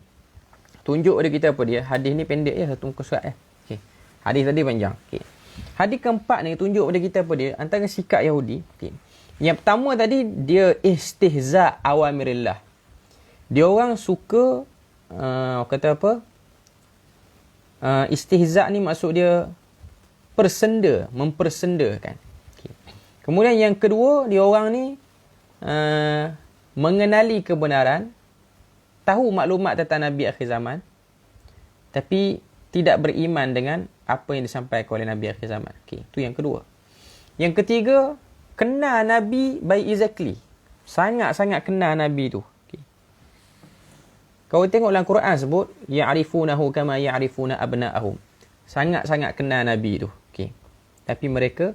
tunjuk pada kita apa dia? Hadis ni pendek ya, satu muka surat ya. Okay. Hadis tadi panjang. Okay. Hadis keempat ni tunjuk pada kita apa dia? Antara sikap Yahudi. Okay. Yang pertama tadi dia istihza awamirillah. Dia orang suka kata apa? Istihza ni maksud dia persenda, mempersendakan. Okay. Kemudian yang kedua, dia orang ni mengenali kebenaran, tahu maklumat tentang Nabi akhir zaman, tapi tidak beriman dengan apa yang disampaikan oleh Nabi akhir zaman. Okay. Itu yang kedua. Yang ketiga, kenal Nabi by exactly. Sangat-sangat kenal Nabi tu. Okay. Kau tengok dalam Quran sebut ya'rifunahu kama ya'rifuna abna'ahum. Sangat-sangat kenal Nabi tu. Okay. Tapi mereka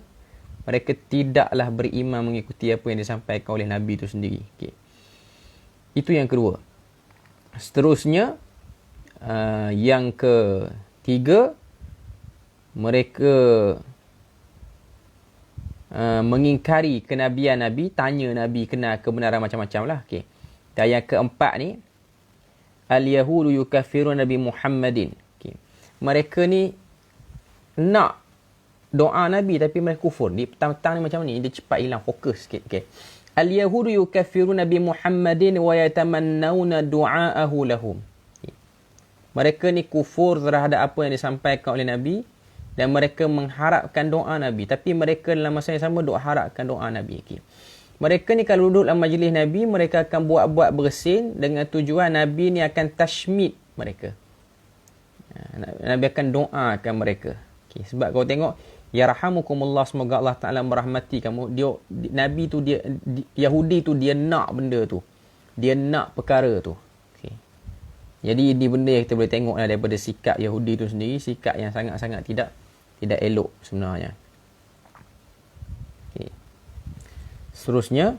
tidaklah beriman mengikuti apa yang disampaikan oleh Nabi itu sendiri. Okay. Itu yang kedua. Seterusnya, yang ketiga, mereka mengingkari kenabian Nabi, tanya Nabi kenal kebenaran macam-macam lah. Okay. Dan yang keempat ni, al-yahudu yukaffirun Nabi Muhammadin. Okay. Mereka ni nak doa Nabi tapi mereka kufur. Di petang-petang ni macam ni, dia cepat hilang fokus sikit. Okay. Al-yahudu yukaffirun Nabi Muhammadin wa yatamannawna du'aahu lahum. Okay. Mereka ni kufur terhadap apa yang disampaikan oleh Nabi dan mereka mengharapkan doa Nabi, tapi mereka dalam masa yang sama harapkan doa Nabi. Okay. Mereka ni kalau duduk dalam majlis Nabi, mereka akan buat-buat bersin dengan tujuan Nabi ni akan tashmid mereka. Nabi akan doakan mereka. Okay. Sebab kau tengok, yarhamukumullah, semoga Allah Ta'ala merahmati kamu. Nabi tu, Yahudi tu dia nak benda tu. Dia nak perkara tu. Okay. Jadi ini benda yang kita boleh tengok lah daripada sikap Yahudi tu sendiri. Sikap yang sangat-sangat tidak elok sebenarnya. Okay. Seterusnya,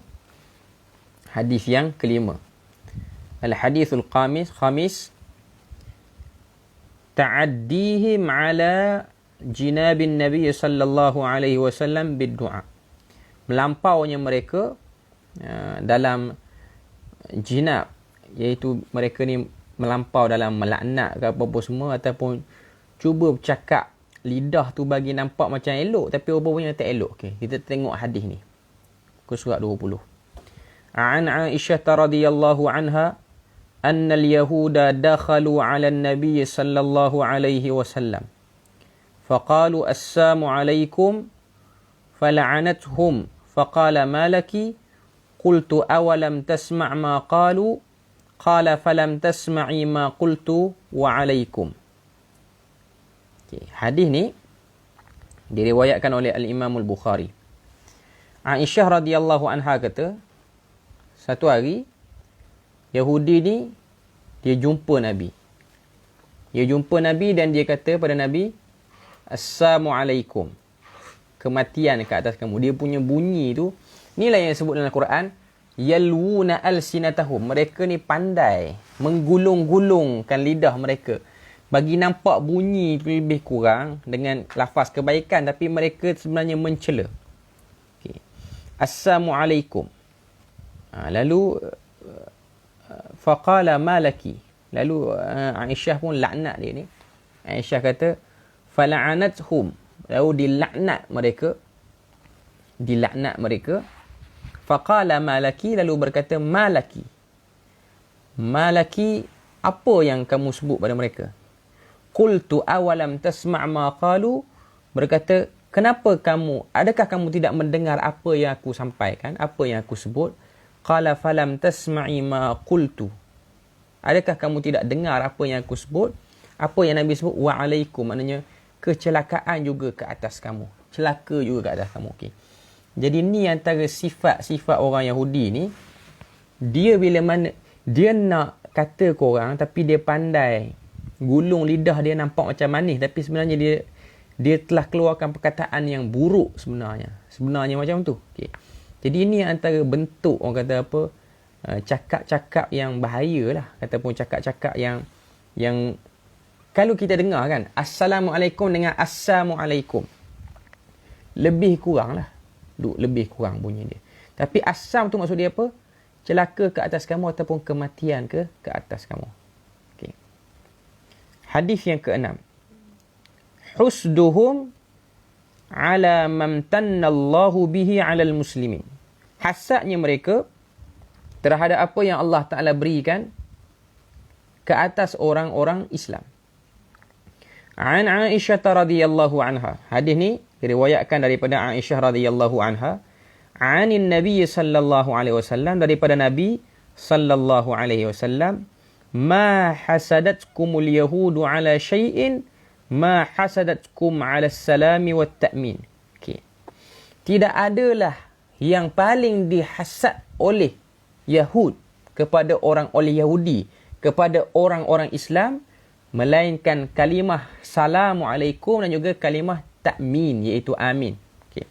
hadis yang kelima. Al-hadithul khamis. Ta'addihim ala jinabin Nabi sallallahu alaihi wasallam bid-du'a. Melampaunya mereka dalam jinab, iaitu mereka ni melampau dalam melaknat ke apa-apa semua, ataupun cuba bercakap, lidah tu bagi nampak macam elok tapi rupanya tak elok. Okay. Kita tengok hadis ni. Ke surat 20. An Aisyah radhiyallahu anha anna al-yahuda dakhalu 'ala an-nabiy sallallahu alaihi wasallam faqalu assalamu alaikum fala'anatuhum faqala ma laki qultu awalam tasma' ma qalu qala falam tasma'i ma qultu wa alaikum. Okay. Hadis ni diriwayatkan oleh al-Imam al-Bukhari. Aisyah radhiyallahu anha kata, satu hari Yahudi ni dia jumpa Nabi. Dia jumpa Nabi dan dia kata pada Nabi, Assalamualaikum. Kematian ke atas kamu. Dia punya bunyi tu, inilah yang disebut dalam Quran, yalwuna alsinatahum. Mereka ni pandai menggulung-gulungkan lidah mereka bagi nampak bunyi lebih kurang dengan lafaz kebaikan, tapi mereka sebenarnya mencela. Okay. Assalamualaikum. Lalu faqala malaki. Lalu Aisyah pun laknat dia ni. Aisyah kata fala'anathum. Lalu dilaknat mereka. dilaknat mereka. Faqala malaki, lalu berkata malaki. Malaki, apa yang kamu sebut pada mereka? Qultu awalam tasma' ma qalu, berkata, adakah kamu tidak mendengar apa yang aku sampaikan, apa yang aku sebut? Qala falam tasma'i ma qultu, adakah kamu tidak dengar apa yang aku sebut? Apa yang Nabi sebut? Wa alaikum, maknanya kecelakaan juga ke atas kamu, celaka juga ke atas kamu. Okay. Jadi ni antara sifat-sifat orang Yahudi ni. Dia bila mana dia nak kata korang, tapi dia pandai gulung lidah dia nampak macam manis, tapi sebenarnya dia telah keluarkan perkataan yang buruk sebenarnya macam tu. Okay. Jadi ini antara bentuk orang kata apa, cakap-cakap yang bahaya lah, ataupun cakap-cakap yang kalau kita dengar kan, Assalamualaikum dengan Assalamualaikum, lebih kurang lah, lebih kurang bunyi dia. Tapi Assam tu maksud dia apa? Celaka ke atas kamu ataupun kematian ke atas kamu. Okay. Hadis yang ke-6. Husduhum ala mamtannallahu bihi alal muslimin. Hasadnya mereka terhadap apa yang Allah Ta'ala berikan ke atas orang-orang Islam. An Aisyah radhiyallahu anha. Hadis ni diriwayatkan daripada Aisyah radhiyallahu anha. Anin Nabi sallallahu alaihi wasallam, daripada Nabi sallallahu alaihi wasallam, ma hasadatkumul yahudu ala syai'in ma hasadatkum ala salami wat ta'min. Okay. Tidak adalah yang paling dihasad oleh Yahud kepada oleh Yahudi kepada orang-orang Islam melainkan kalimah Assalamualaikum dan juga kalimah ta'min, iaitu amin. Okay.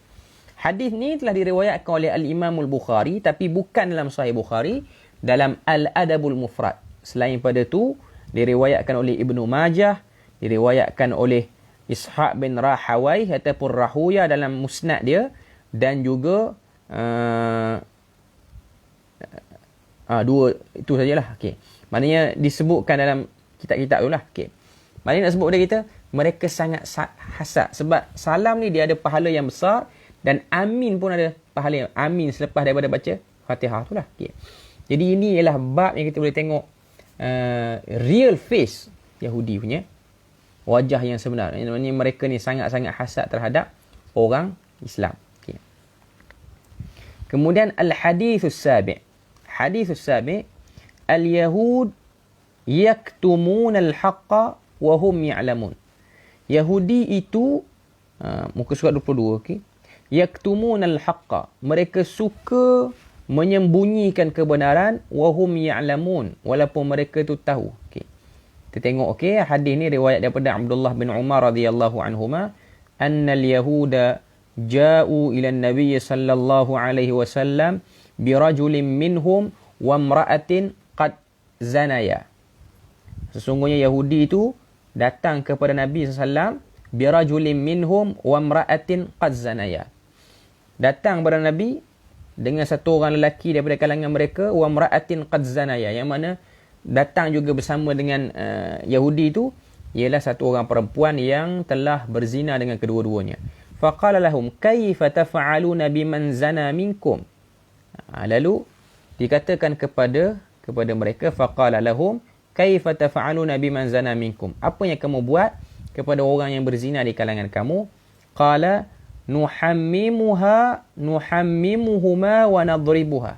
Hadis ni telah diriwayatkan oleh Al-Imam Al-Bukhari, tapi bukan dalam Sahih Bukhari, dalam Al-Adabul Mufrad. Selain pada tu, diriwayatkan oleh Ibnu Majah, diriwayatkan oleh Ishaq bin Rahawai ataupun Rahuya dalam musnad dia, dan juga dua itu sajalah. Okey. Maknanya disebutkan dalam kitab-kitab tu lah. Okey. Maknanya nak sebut pada kita, mereka sangat hasad sebab salam ni dia ada pahala yang besar, dan amin pun ada pahala yang amin selepas daripada baca Fatihah tu lah. Okay. Jadi ini ialah bab yang kita boleh tengok real face Yahudi punya wajah yang sebenar. Maksudnya mereka ni sangat-sangat hasad terhadap orang Islam. Okay. Kemudian al-hadithus sabi'. Hadithus sabi', al-yahud yaktumun al-haqqa wa hum ya'lamun. Yahudi itu muka surat 22, okey. Yaktumun al-haqqa, mereka suka menyembunyikan kebenaran, wa hum ya'lamun, walaupun mereka tu tahu. Okey. Kita tengok, okey, hadis ni riwayat daripada Abdullah bin Umar radhiyallahu anhuma, anna al-yahuda ja'u ila an-nabiy sallallahu alaihi wasallam bi rajulin minhum wa imra'atin qad zanaya. Sesungguhnya Yahudi itu datang kepada Nabi SAW bi rajulin minhum wa imra'atin qad zanaya. Datang kepada Nabi dengan satu orang lelaki daripada kalangan mereka, wa imra'atin qad zanaya, yang mana datang juga bersama dengan Yahudi itu ialah satu orang perempuan yang telah berzina dengan kedua-duanya. Faqala lahum kaifa taf'aluna biman zana minkum. Lalu dikatakan kepada mereka, faqala lahum kaifa taf'aluna biman zana minkum. Apa yang kamu buat kepada orang yang berzina di kalangan kamu? Qala nuhammimuhuma wa nadribuha.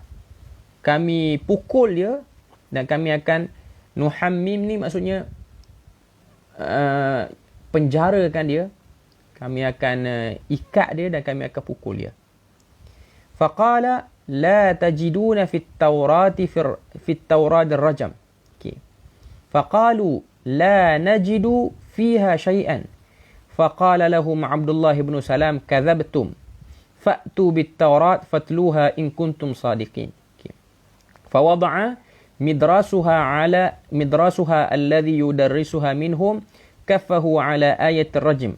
Kami pukul dia dan kami akan, nuhammim ni maksudnya penjarakan dia. Kami akan ikat dia dan kami akan pukul dia. Faqala la tajiduna fit tawrati fit tawrad ar-rajam. Okay. Faqalu la najidu fiha syai'an. Faqala lahum Abdullah bin Salam kadzabtum. Fa'tu bit tawrat fatluha in kuntum sadiqin. Okay. Fawada'a midrasuha alladhi yudarrisuha minhum kaffahu ala ayat ar-rajm.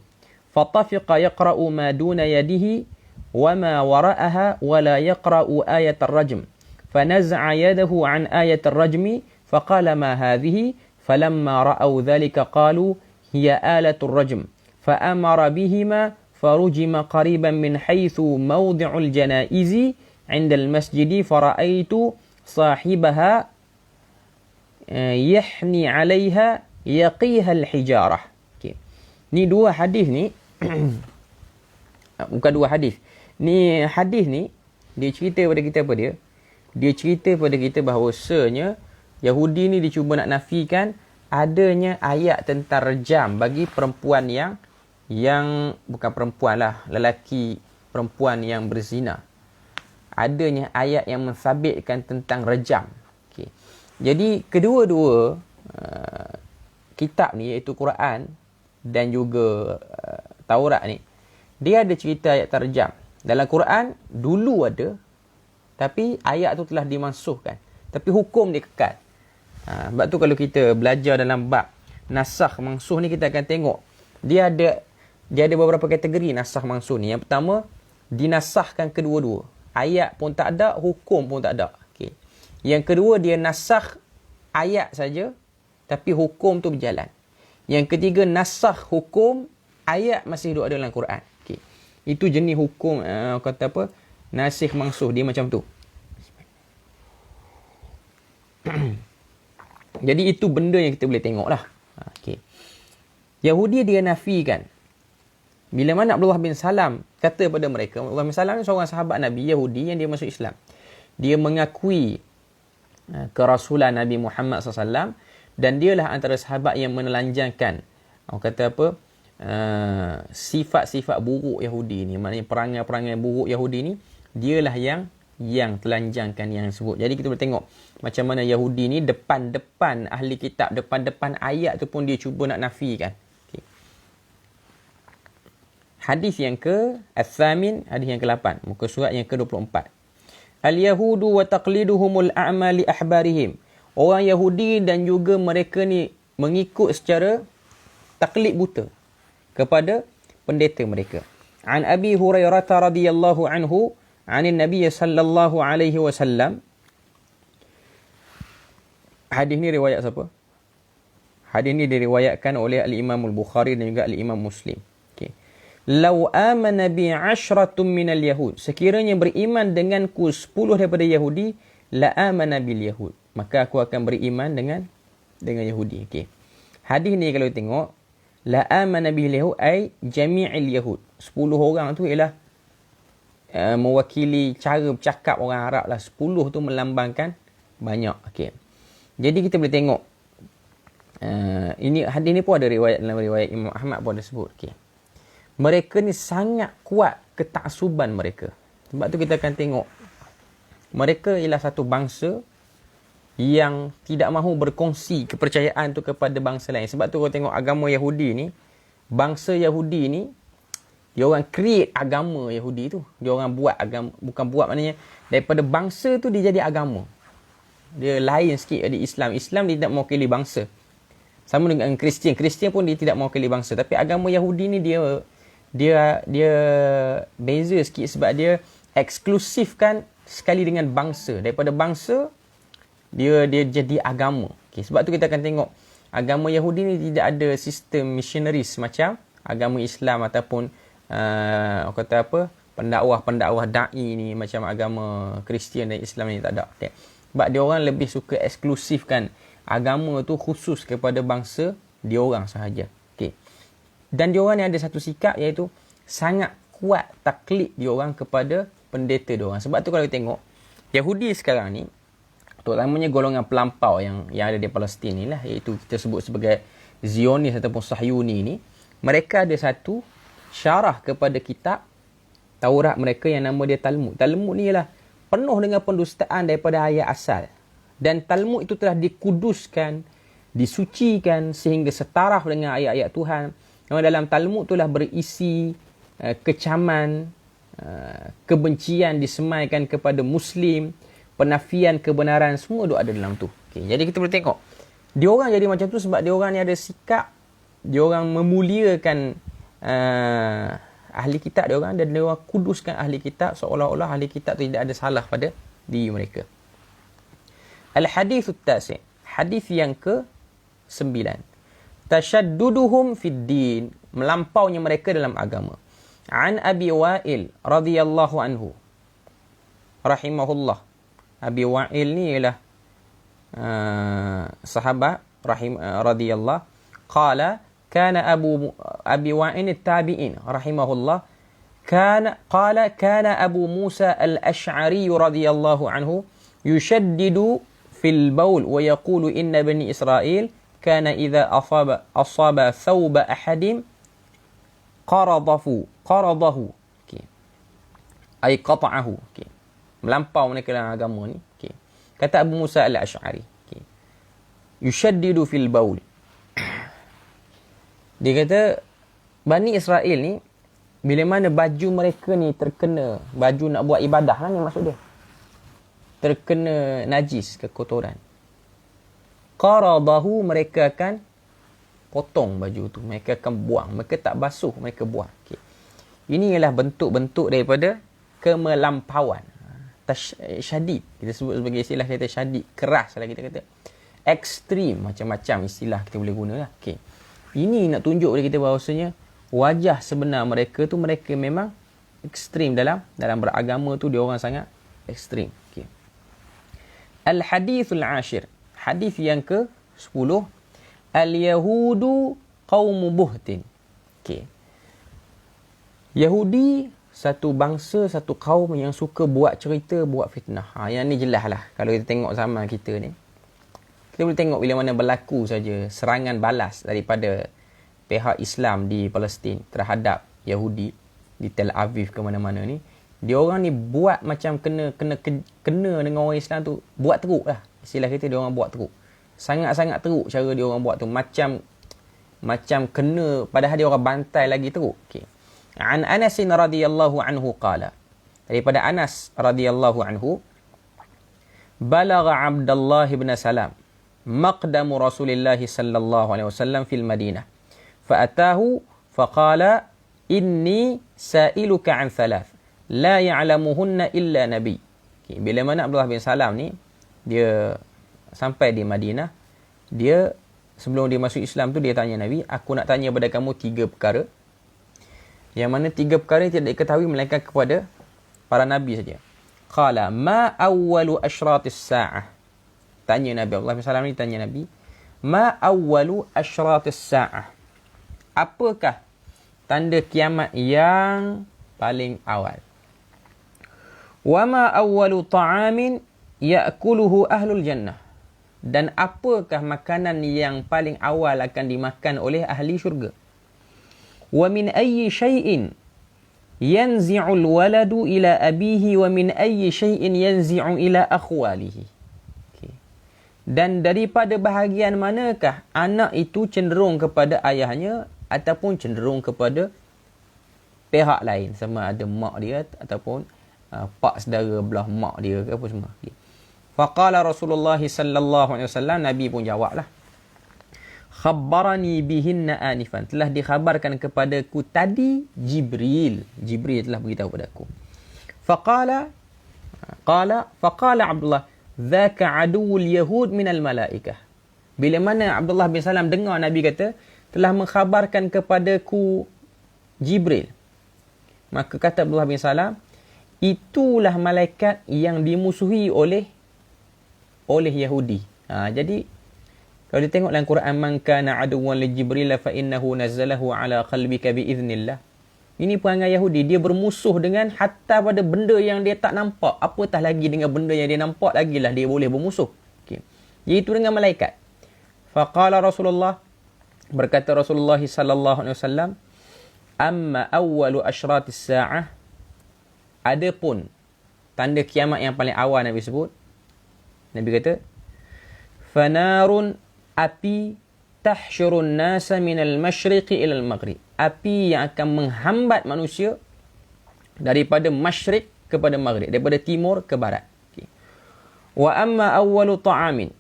Fatafiqa yaqra'u ma duna yadihi وما وراءها ولا يقرأ آية الرجم فنزع يده عن آية الرجم فقال ما هذه فلما رأوا ذلك قالوا هي آلة الرجم فأمر بهما فرجم قريبا من حيث موضع الجنائز عند المسجد فرأيت صاحبها يحني عليها يقيها الحجارة. Okay. Ni dua hadis ni bukan dua hadis. Ni hadis ni dia cerita pada kita apa dia? Dia cerita pada kita bahawasanya Yahudi ni dia cuba nak nafikan adanya ayat tentang rejam bagi perempuan yang bukan perempuan lah, lelaki perempuan yang berzina. Adanya ayat yang mensabitkan tentang rejam. Okay. Jadi kedua-dua kitab ni iaitu Quran dan juga Taurat ni, dia ada cerita ayat terjam. Dalam Quran dulu ada, tapi ayat tu telah dimansuhkan, tapi hukum dia kekal. Sebab tu kalau kita belajar dalam bab nasakh mansuh ni, kita akan tengok dia ada beberapa kategori nasakh mansuh ni. Yang pertama, dinasahkan kedua-dua. Ayat pun tak ada, hukum pun tak ada. Okay. Yang kedua, dia nasakh ayat saja, tapi hukum tu berjalan. Yang ketiga, nasakh hukum, ayat masih duduk ada dalam Quran. Okay. Itu jenis hukum, kata apa, nasikh mansuh, dia macam tu. Jadi itu benda yang kita boleh tengok lah. Okay. Yahudi dia nafikan. Bila mana Abdullah bin Salam kata pada mereka, Abdullah bin Salam ni seorang sahabat Nabi Yahudi yang dia masuk Islam. Dia mengakui kerasulan Nabi Muhammad SAW, dan dialah antara sahabat yang menelanjangkan, orang kata apa, sifat-sifat buruk Yahudi ni. Maknanya perangai-perangai buruk Yahudi ni, dialah yang telanjangkan yang sebut. Jadi kita boleh tengok macam mana Yahudi ni depan-depan ahli kitab, depan-depan ayat tu pun dia cuba nak nafikan. Okay. Hadis yang ke-8, hadis yang ke-8, muka surat yang ke-24. Al-Yahudu wa taqliduhumul a'ma li ahbarihim. Orang Yahudi dan juga mereka ni mengikut secara taklid buta kepada pendeta mereka. An Abi Hurairah radhiyallahu anhu عن النبي صلى الله عليه وسلم. Hadis ni riwayat siapa? Hadis ni diriwayatkan oleh Al-Imam Al-Bukhari dan juga Al-Imam Muslim. Okay. Lau amana bi 'ashratun minal yahud. Sekiranya beriman denganku 10 daripada Yahudi, la amana bil yahud. Maka aku akan beriman dengan Yahudi. Okay. Hadis ni kalau tengok, la amana bil yahud ay jami'il yahud. 10 orang tu ialah mewakili cara bercakap orang Arab lah. 10 tu melambangkan banyak. Okay. Jadi kita boleh tengok ini hadis ni pun ada riwayat, dalam riwayat Imam Ahmad pun ada sebut. Okay. Mereka ni sangat kuat ketaksuban mereka. Sebab tu kita akan tengok mereka ialah satu bangsa yang tidak mahu berkongsi kepercayaan tu kepada bangsa lain. Sebab tu kalau tengok agama Yahudi ni, bangsa Yahudi ni, dia orang create agama Yahudi tu. Dia orang buat agama, bukan buat maknanya daripada bangsa tu dia jadi agama. Dia lain sikit dari Islam. Islam dia tidak mewakili bangsa. Sama dengan Kristian. Kristian pun dia tidak mewakili bangsa. Tapi agama Yahudi ni dia beza sikit sebab dia eksklusifkan sekali dengan bangsa. Daripada bangsa dia jadi agama. Okay, sebab tu kita akan tengok agama Yahudi ni tidak ada sistem missionaries macam agama Islam ataupun kata apa, pendakwah da'i ni macam agama Kristian dan Islam ni tak ada. Okay. Sebab dia orang lebih suka eksklusifkan agama tu khusus kepada bangsa dia orang sahaja. Okay. Dan dia orang ni ada satu sikap iaitu sangat kuat taklid dia orang kepada pendeta dia orang. Sebab tu kalau kita tengok Yahudi sekarang ni, terutamanya golongan pelampau yang ada di Palestin ni lah, iaitu kita sebut sebagai Zionis ataupun Sahyuni ni, mereka ada satu syarah kepada kitab Taurat mereka yang nama dia Talmud. Talmud ni ialah penuh dengan pendustaan daripada ayat asal. Dan Talmud itu telah dikuduskan, disucikan sehingga setaraf dengan ayat-ayat Tuhan. Yang dalam Talmud itulah berisi kecaman, kebencian disemaikan kepada Muslim, penafian kebenaran, semua ada dalam tu. Okay, jadi kita boleh tengok dia orang jadi macam tu sebab dia orang ni ada sikap, dia orang memuliakan ahli kitab dia orang, dan dia orang kuduskan ahli kitab seolah-olah ahli kitab tu tidak ada salah pada diri mereka. Al-hadithut tasi', hadis yang ke-9. Tashadduduhum fid din, melampaunya mereka dalam agama. An Abi Wa'il radhiyallahu anhu rahimahullah. Abi Wa'il ni ialah sahabat radhiyallahu. Qala kana Abi Wa'il at-tabi'in rahimahullah. Qala kana Abu Musa al-Ash'ari radhiyallahu anhu yushaddidu fil bawl wa yaqulu inna bani Israil kana idza asaba thawba ahadin qaradahu okey, ay qata'ahu, okey, melampau mereka dalam agama ni, okey. Kata Abu Musa al-Ash'ari, okey, yushaddidu fil bawl, dia kata Bani Israel ni bila mana baju mereka ni terkena, baju nak buat ibadah lah ni maksud dia, terkena najis, kekotoran, qaradahu, mereka akan potong baju tu, mereka akan buang, mereka tak basuh, mereka buang, okey. Ini ialah bentuk-bentuk daripada kemelampauan, syadid, kita sebut sebagai istilah kita syadid, keras lah kita kata, ekstrim, macam-macam istilah kita boleh guna lah, okey. Ini nak tunjuk kepada kita bahawasanya wajah sebenar mereka tu, mereka memang ekstrim dalam beragama tu, dia orang sangat ekstrim, okey. Al-hadithul ashir, hadis yang ke-10, al-yahudu qaumu buhtin, okey. Yahudi satu bangsa, satu kaum yang suka buat cerita, buat fitnah. Yang ni jelas lah. Kalau kita tengok zaman kita ni, kita boleh tengok bila mana berlaku saja serangan balas daripada pihak Islam di Palestin terhadap Yahudi di Tel Aviv ke mana-mana ni. Dia orang ni buat macam kena dengan orang Islam tu, buat teruk lah. Istilah kita, dia orang buat teruk. Sangat-sangat teruk cara dia orang buat tu. Macam kena, padahal dia orang bantai lagi teruk. Okay. An Anas radhiyallahu anhu qala, daripada Anas radhiyallahu anhu, balagha Abdullah bin Salam maqdamu Rasulillah sallallahu alaihi wasallam fil Madinah fa'atahu faqala inni sa'iluka an thalath la ya'lamuhunna illa nabi. Okay. Bila mana Abdullah bin Salam ni dia sampai di Madinah, dia sebelum dia masuk Islam tu dia tanya Nabi, aku nak tanya kepada kamu 3 perkara, yang mana 3 perkara tidak diketahui melainkan kepada para Nabi saja. Qala ma awwalu asyratis sa'ah, tanya Nabi, Abdullah bin Salam ni tanya Nabi, ma awwalu asyratis sa'ah, apakah tanda kiamat yang paling awal? Wa ma awwalu ta'amin ya'kuluhu ahlul jannah, dan apakah makanan yang paling awal akan dimakan oleh ahli syurga? Wa min ayyi syai'in yanzi'ul waladu ila abihi wa min ayyi syai'in yanzi'u ila akhwalihi. Okay. Dan daripada bahagian manakah anak itu cenderung kepada ayahnya ataupun cenderung kepada pihak lain, sama ada mak dia ataupun pak saudara belah mak dia ke apa semua. Okay. Faqala Rasulullah sallallahu alaihi wasallam, Nabi pun jawablah, khabbarani bihinna anifan, telah dikhabarkan kepadaku tadi Jibril telah beritahu padaku. Faqala Abdullah, dzaka aduwul yahud minal malaikah. Bila mana Abdullah bin Salam dengar Nabi kata telah mengkhabarkan kepadaku Jibril, maka kata Abdullah bin Salam, itulah malaikat yang dimusuhi oleh Yahudi. Jadi kalau kita tengok dalam Quran, man kana aduwwan li Jibril fa innahu nazzalahu ala qalbika bi idznillah. Ini perangai Yahudi, dia bermusuh dengan hatta pada benda yang dia tak nampak, apatah lagi dengan benda yang dia nampak, lagilah dia boleh bermusuh. Okey. Iaitu dengan malaikat. Faqala Rasulullah, berkata Rasulullah sallallahu alaihi wasallam, amma awwalu asyratis saah, adapun tanda kiamat yang paling awal Nabi sebut, Nabi kata, fanarun, api, tahsyurun nasa minal masyriqi ilal maghrib, api yang akan menghambat manusia daripada masyriq kepada maghrib, daripada timur ke barat. Okay. Wa amma awwalu ta'amin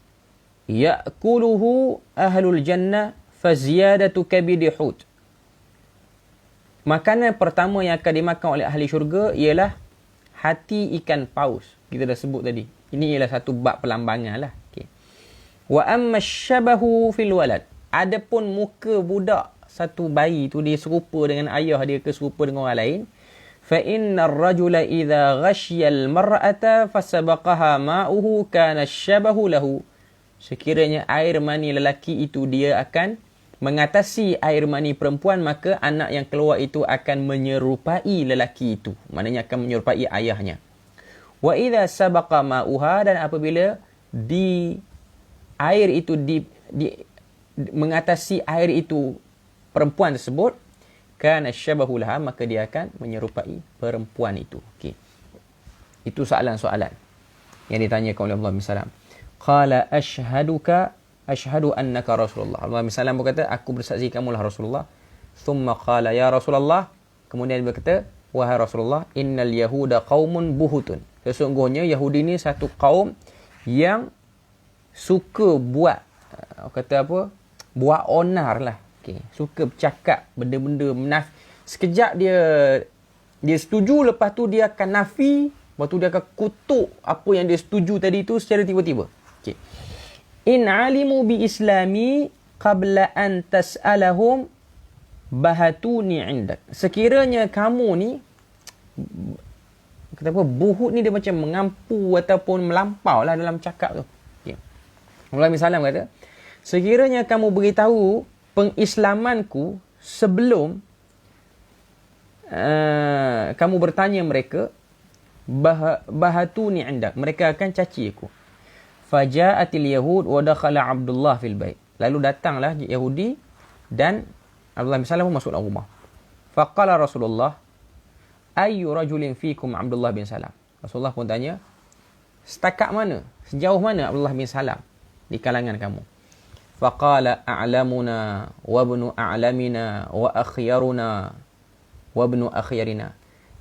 ya'kuluhu ahlul jannah faziyadatu kabidi hut, makanan pertama yang akan dimakan oleh ahli syurga ialah hati ikan paus. Kita dah sebut tadi, ini ialah satu bab pelambangan lah. Okay. Wa amma syabahu fil walad, adapun muka budak satu bayi tu dia serupa dengan ayah dia ke serupa dengan orang lain, fa innar rajula idza ghashiya al-mar'ata fasabaqaha ma'uhu kana ashabahu lahu. Sekiranya air mani lelaki itu dia akan mengatasi air mani perempuan, maka anak yang keluar itu akan menyerupai lelaki itu. Maknanya akan menyerupai ayahnya. Wa idza sabaqa ma'uha, dan apabila air itu mengatasi air itu perempuan tersebut, kana syabahu laha, maka dia akan menyerupai perempuan itu. Okey. Itu soalan-soalan yang ditanyakan oleh Abdullah bin Salam. Qala ashhadu annaka Rasulullah. Abdullah bin Salam berkata, aku bersaksi kamulah Rasulullah. Thumma qala ya Rasulullah. Kemudian dia berkata, wahai Rasulullah, innal yahuda qaumun buhutun. Sesungguhnya Yahudi ni satu kaum yang suka buat onar lah. Okay. Suka bercakap benda-benda sekejap dia setuju, lepas tu dia akan nafi, lepas tu dia akan kutuk apa yang dia setuju tadi tu secara tiba-tiba. Okay. In alimu bi islami qabla an tas'alahum bahatuni indak. Sekiranya kamu ni buhut ni dia macam mengampu ataupun melampau lah dalam cakap tu. Okay. Abdullah bin Salam kata, sekiranya kamu beritahu pengislamanku sebelum kamu bertanya mereka, bahatuni indak, mereka akan caci aku. Faja'atil yahud wa dakhala Abdullah fil bait. Lalu datanglah Yahudi dan Abdullah bin Salam masuk dalam rumah. Faqala Rasulullah, ayyu rajulin fikum Abdullah bin Salam. Rasulullah pun tanya, setakat mana, sejauh mana Abdullah bin Salam di kalangan kamu? Faqala a'lamuna wa ibnu a'lamina wa akhyaruna wa ibnu akhyarina.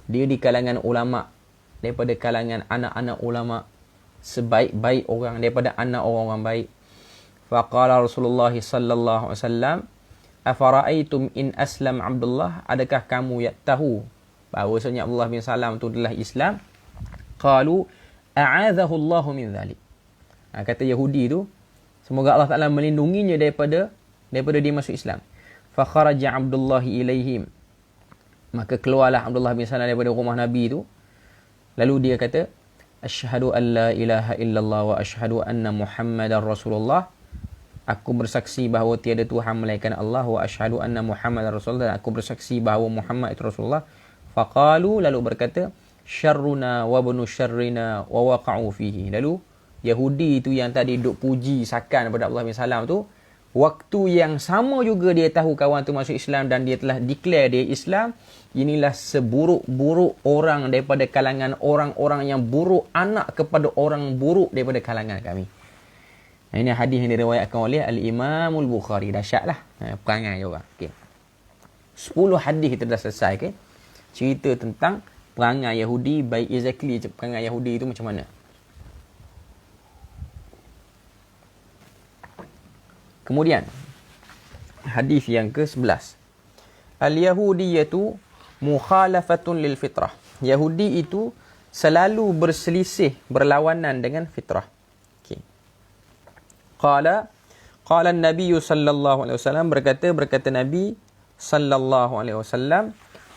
Dia di kalangan ulama, daripada kalangan anak-anak ulama, sebaik-baik orang daripada anak orang-orang baik. Faqala Rasulullah sallallahu alaihi wasallam, afara'aitum in aslam Abdullah, adakah kamu tahu bahawasanya Abdullah bin Salam itu adalah Islam? Qalu a'adhahu Allah min dhalik. Kata Yahudi tu, semoga Allah Ta'ala melindunginya daripada dia masuk Islam. Fa kharaja Abdullah ilaihim. Maka keluarlah Abdullah bin Salam daripada rumah Nabi tu. Lalu dia kata, asyhadu an la ilaha illallah wa asyhadu anna Muhammadar Rasulullah. Aku bersaksi bahawa tiada Tuhan melainkan Allah, wa asyhadu anna Muhammadar Rasulullah, dan aku bersaksi bahawa Muhammad itu Rasulullah. Faqalu, lalu berkata, syarruna wa ibnu syarrina wa waqa'u fihi. Lalu Yahudi itu yang tadi duk puji sakan kepada Abdullah bin Salam tu, waktu yang sama juga dia tahu kawan tu masuk Islam dan dia telah declare dia Islam. Inilah seburuk-buruk orang daripada kalangan orang-orang yang buruk, anak kepada orang buruk daripada kalangan kami. Ini hadis yang diriwayatkan oleh Al-Imam Al-Bukhari. Dahsyatlah perangai dia orang. Okay. 10 hadis kita dah selesai. Okay? Cerita tentang perangai Yahudi, by exactly perangai Yahudi itu macam mana. Kemudian hadis yang ke-11. Al-Yahudiyatu mukhalafatun lil fitrah. Yahudi itu selalu berselisih, berlawanan dengan fitrah. Okey. Qala an-nabiy sallallahu alaihi wasallam, berkata Nabi sallallahu alaihi wasallam,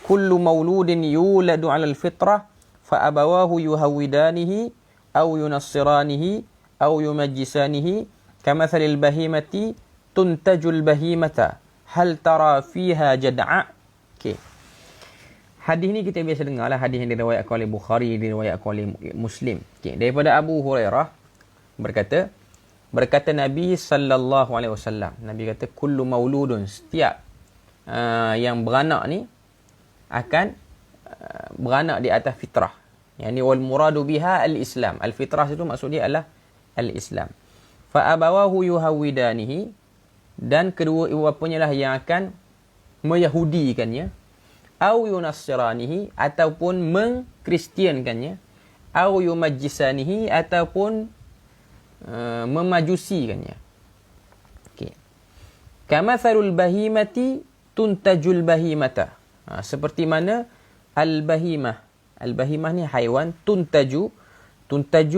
kullu mauludin yuladu 'ala al-fitrah fa abawahu yuhawidanihi aw yunassiranihi aw yumajjisanihi kamathalil bahimati tuntajul bahimata hal tara fiha jad'a. Okey. Hadis ni kita biasa dengar lah, hadis yang diriwayatkan oleh Bukhari, diriwayatkan oleh Muslim. Okey, daripada Abu Hurairah berkata Nabi sallallahu alaihi wasallam, Nabi kata kullu mauludun, setiap yang beranak ni akan beranak di atas fitrah. Yani wal muradu biha al-Islam. Al-fitrah itu maksud dia adalah al-Islam. Fa abawahu yuhawidanihi, dan kedua ibu bapanya lah yang akan meyahudikannya, au yunassiranihi, ataupun mengkristiankannya, au yumajjisanihi, ataupun memajusikannya. Okey. Kamathalul bahimati tuntajul bahimata. Seperti mana al-bahimah. Al-bahimah ni haiwan, tuntaju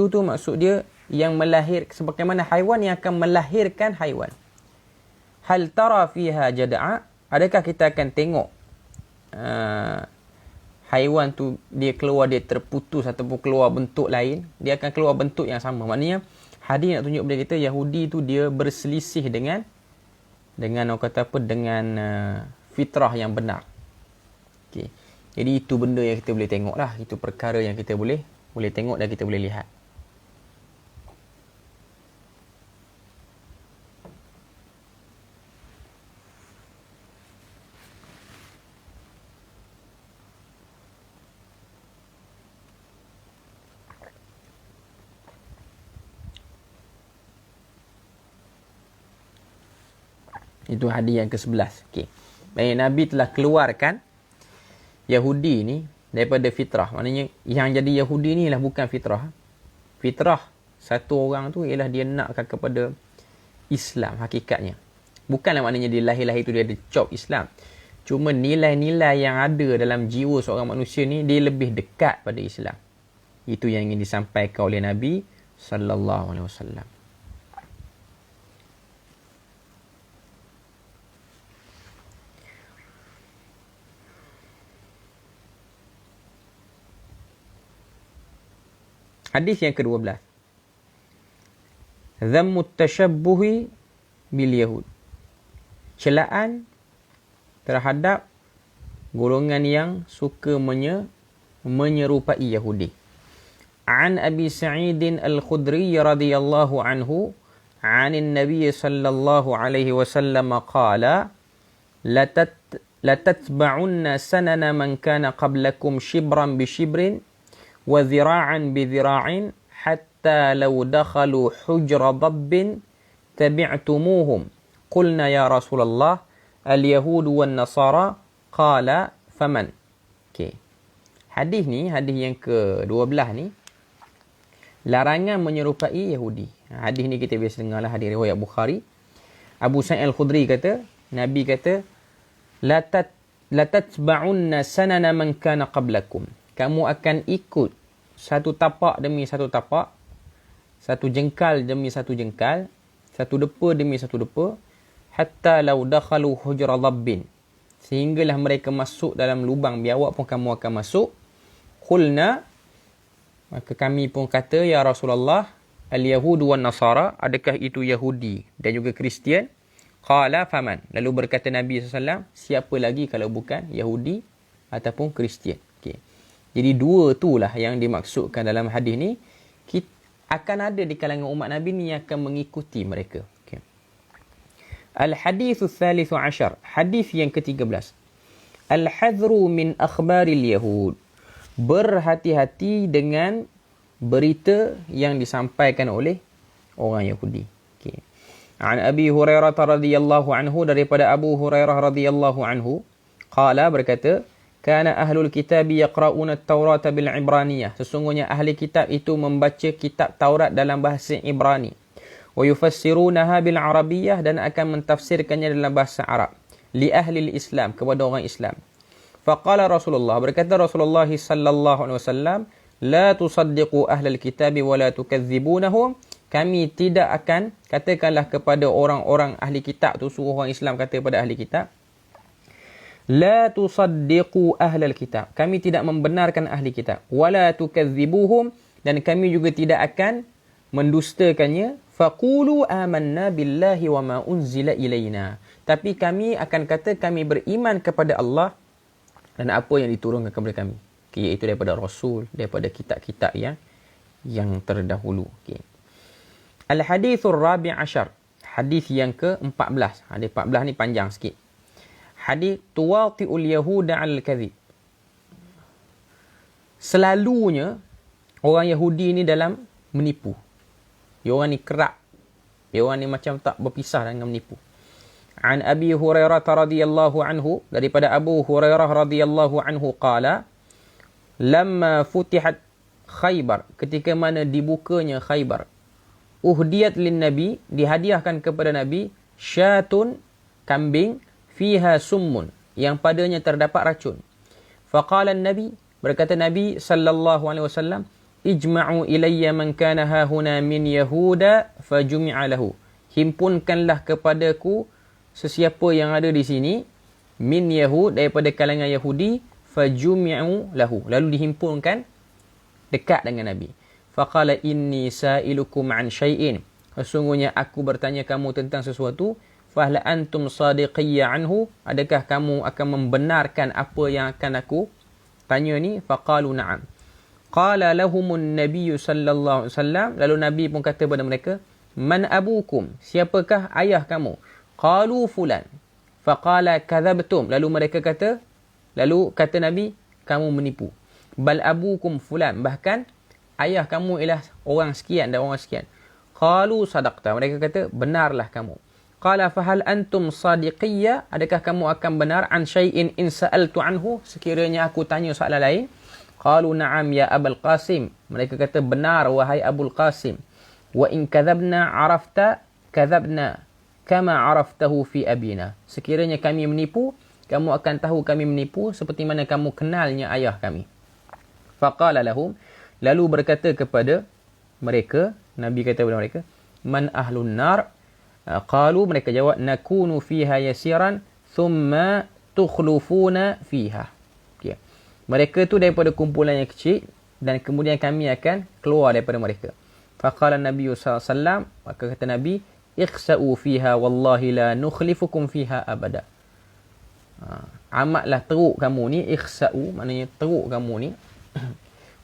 tu maksud dia yang melahir, sebagaimana haiwan yang akan melahirkan haiwan. Hal tara fiha jad'a, adakah kita akan tengok haiwan tu dia keluar, dia terputus ataupun keluar bentuk lain? Dia akan keluar bentuk yang sama. Maknanya hadis nak tunjuk kepada kita Yahudi tu dia berselisih dengan orang kata apa, dengan fitrah yang benar. Okey. Jadi itu benda yang kita boleh tengok lah. Itu perkara yang kita boleh tengok dan kita boleh lihat. Itu hadis yang ke-11. Okey. Nabi telah keluarkan Yahudi ni daripada fitrah. Maknanya yang jadi Yahudi ni lah bukan fitrah. Fitrah satu orang tu ialah dia nakkan kepada Islam hakikatnya. Bukanlah maknanya dia lahir-lahir tu dia ada cop Islam. Cuma nilai-nilai yang ada dalam jiwa seorang manusia ni dia lebih dekat pada Islam. Itu yang ingin disampaikan oleh Nabi sallallahu alaihi wasallam. Hadis yang ke-12. Dhammu tashabbuhi bil Yahud. Celaan terhadap golongan yang suka menyerupai Yahudi. An Abi Sa'id Al-Khudri radhiyallahu anhu, 'anin Nabi sallallahu alaihi wasallam qala la tatba'unna sanana man kana qablakum shibran bi shibrin wa dhira'an bi dhira'in hatta law dakhalu hujra dabbin tabi'tumuhum. Qulna ya Rasulullah al-yahud wan nasara, qala faman. Okey. Hadis ni, hadis yang ke-12 ni, larangan menyerupai Yahudi. Hadis ni kita biasa dengarlah, hadis riwayat Bukhari. Abu Sa'id Al-Khudri kata, Nabi kata, la tatba'unna sanana man kana qablakum. Kamu akan ikut satu tapak demi satu tapak, satu jengkal demi satu jengkal, satu depa demi satu depa, hatta law dakhalu hujra dhabbin, sehinggalah mereka masuk dalam lubang biawak pun kamu akan masuk. Qulna, maka kami pun kata, ya Rasulullah, al-yahud wan nasara, adakah itu Yahudi dan juga Kristian? Qala faman. Lalu berkata Nabi SAW, siapa lagi kalau bukan Yahudi ataupun Kristian? Okay. Jadi dua itulah yang dimaksudkan dalam hadis ni. Akan ada di kalangan umat Nabi ni yang akan mengikuti mereka. Okay. Al-hadithu thalithu ashar. Hadis yang ke-13. Al-hadhru min akhbaril yahud. Berhati-hati dengan berita yang disampaikan oleh orang Yahudi. Okay. An Abi Hurairah radhiyallahu anhu, daripada Abu Hurairah radhiyallahu anhu, qala, berkata, kana ahlul kitab yaqra'una at-Taurat bil Ibraniyah. Sesungguhnya ahli kitab itu membaca kitab Taurat dalam bahasa Ibrani. Wa yufassirunaha bil Arabiyyah, dan akan mentafsirkannya dalam bahasa Arab. Li ahli Islam, kepada orang Islam. Faqala Rasulullah, berkata Rasulullah sallallahu alaihi wasallam, la tusaddiqu ahlal kitab wa la tukadzibunahum. Kami tidak akan, katakanlah kepada orang-orang ahli kitab tu, suruh orang Islam kata kepada ahli kitab, la tusaddiqu ahlal kitab, kami tidak membenarkan ahli kitab, wala tukadzibuhum, dan kami juga tidak akan mendustakannya. Faqulu amanna billahi wa ma unzila ilaina, tapi kami akan kata kami beriman kepada Allah dan apa yang diturunkan kepada kami, okay, iaitu daripada Rasul, daripada kitab-kitab yang terdahulu. Okay. Al-hadithur rabi' ashar. Hadis yang ke-14. Hadis 14 ni panjang sikit. Hadis tuwati'ul yahuda al-kadhib. Selalunya orang Yahudi ni dalam menipu. Dia orang ni kerap. Dia orang ni macam tak berpisah dengan menipu. An Abi Hurairah radhiyallahu anhu, daripada Abu Hurairah radhiyallahu anhu, qala, lamma futihat Khaybar, ketika mana dibukanya Khaybar, uhdiyat lin Nabi, dihadiahkan kepada Nabi, syatun, kambing, fiha summun, yang padanya terdapat racun. Faqala Nabi, berkata Nabi sallallahu alaihi wasallam, ijma'u ilayya man kana hahuna min yahuda fajumi'a lahu. Himpunkanlah kepadaku sesiapa yang ada di sini min Yahud, daripada kalangan Yahudi, fajumi'u lahu, lalu dihimpunkan dekat dengan Nabi. Faqala inni sa'ilukum an syai'in, sesungguhnya aku bertanya kamu tentang sesuatu. Fahla antum sadiqiyya anhu, adakah kamu akan membenarkan apa yang akan aku tanya ni? Faqalu na'am. Qala lahumun nabiyyu sallallahu alaihi wasallam, lalu Nabi pun kata kepada mereka, man abukum, siapakah ayah kamu? Qalu fulan. Faqala kadzabtum, lalu kata Nabi, kamu menipu. Bal abukum fulan, bahkan ayah kamu ialah orang sekian dan orang sekian. Qalu sadaqta, mereka kata benarlah kamu. Qala fahal antum sadiqiyya, adakah kamu akan benar an syai'in in sa'altu anhu, sekiranya aku tanya soalan lain? Qalu na'am ya Abul Qasim, mereka kata benar wahai Abul Qasim. Wa in kadzabna arafta kadzabna kama araftahu fi abina, sekiranya kami menipu, kamu akan tahu kami menipu seperti mana kamu kenalnya ayah kami. Faqala lahum, lalu berkata kepada mereka, Nabi kata kepada mereka, man ahlun nar? Qalu, mereka jawab, nakunu fiha yasiran thumma tukhlufuna fiha. Okay. Mereka tu daripada kumpulan yang kecil dan kemudian kami akan keluar daripada mereka. Faqala Nabi sallallahu alaihi wasallam, maka kata Nabi, ikhsa'u fiha wallahi la nukhlifukum fiha abada. Amatlah teruk kamu ni, ikhsa'u maknanya teruk kamu ni.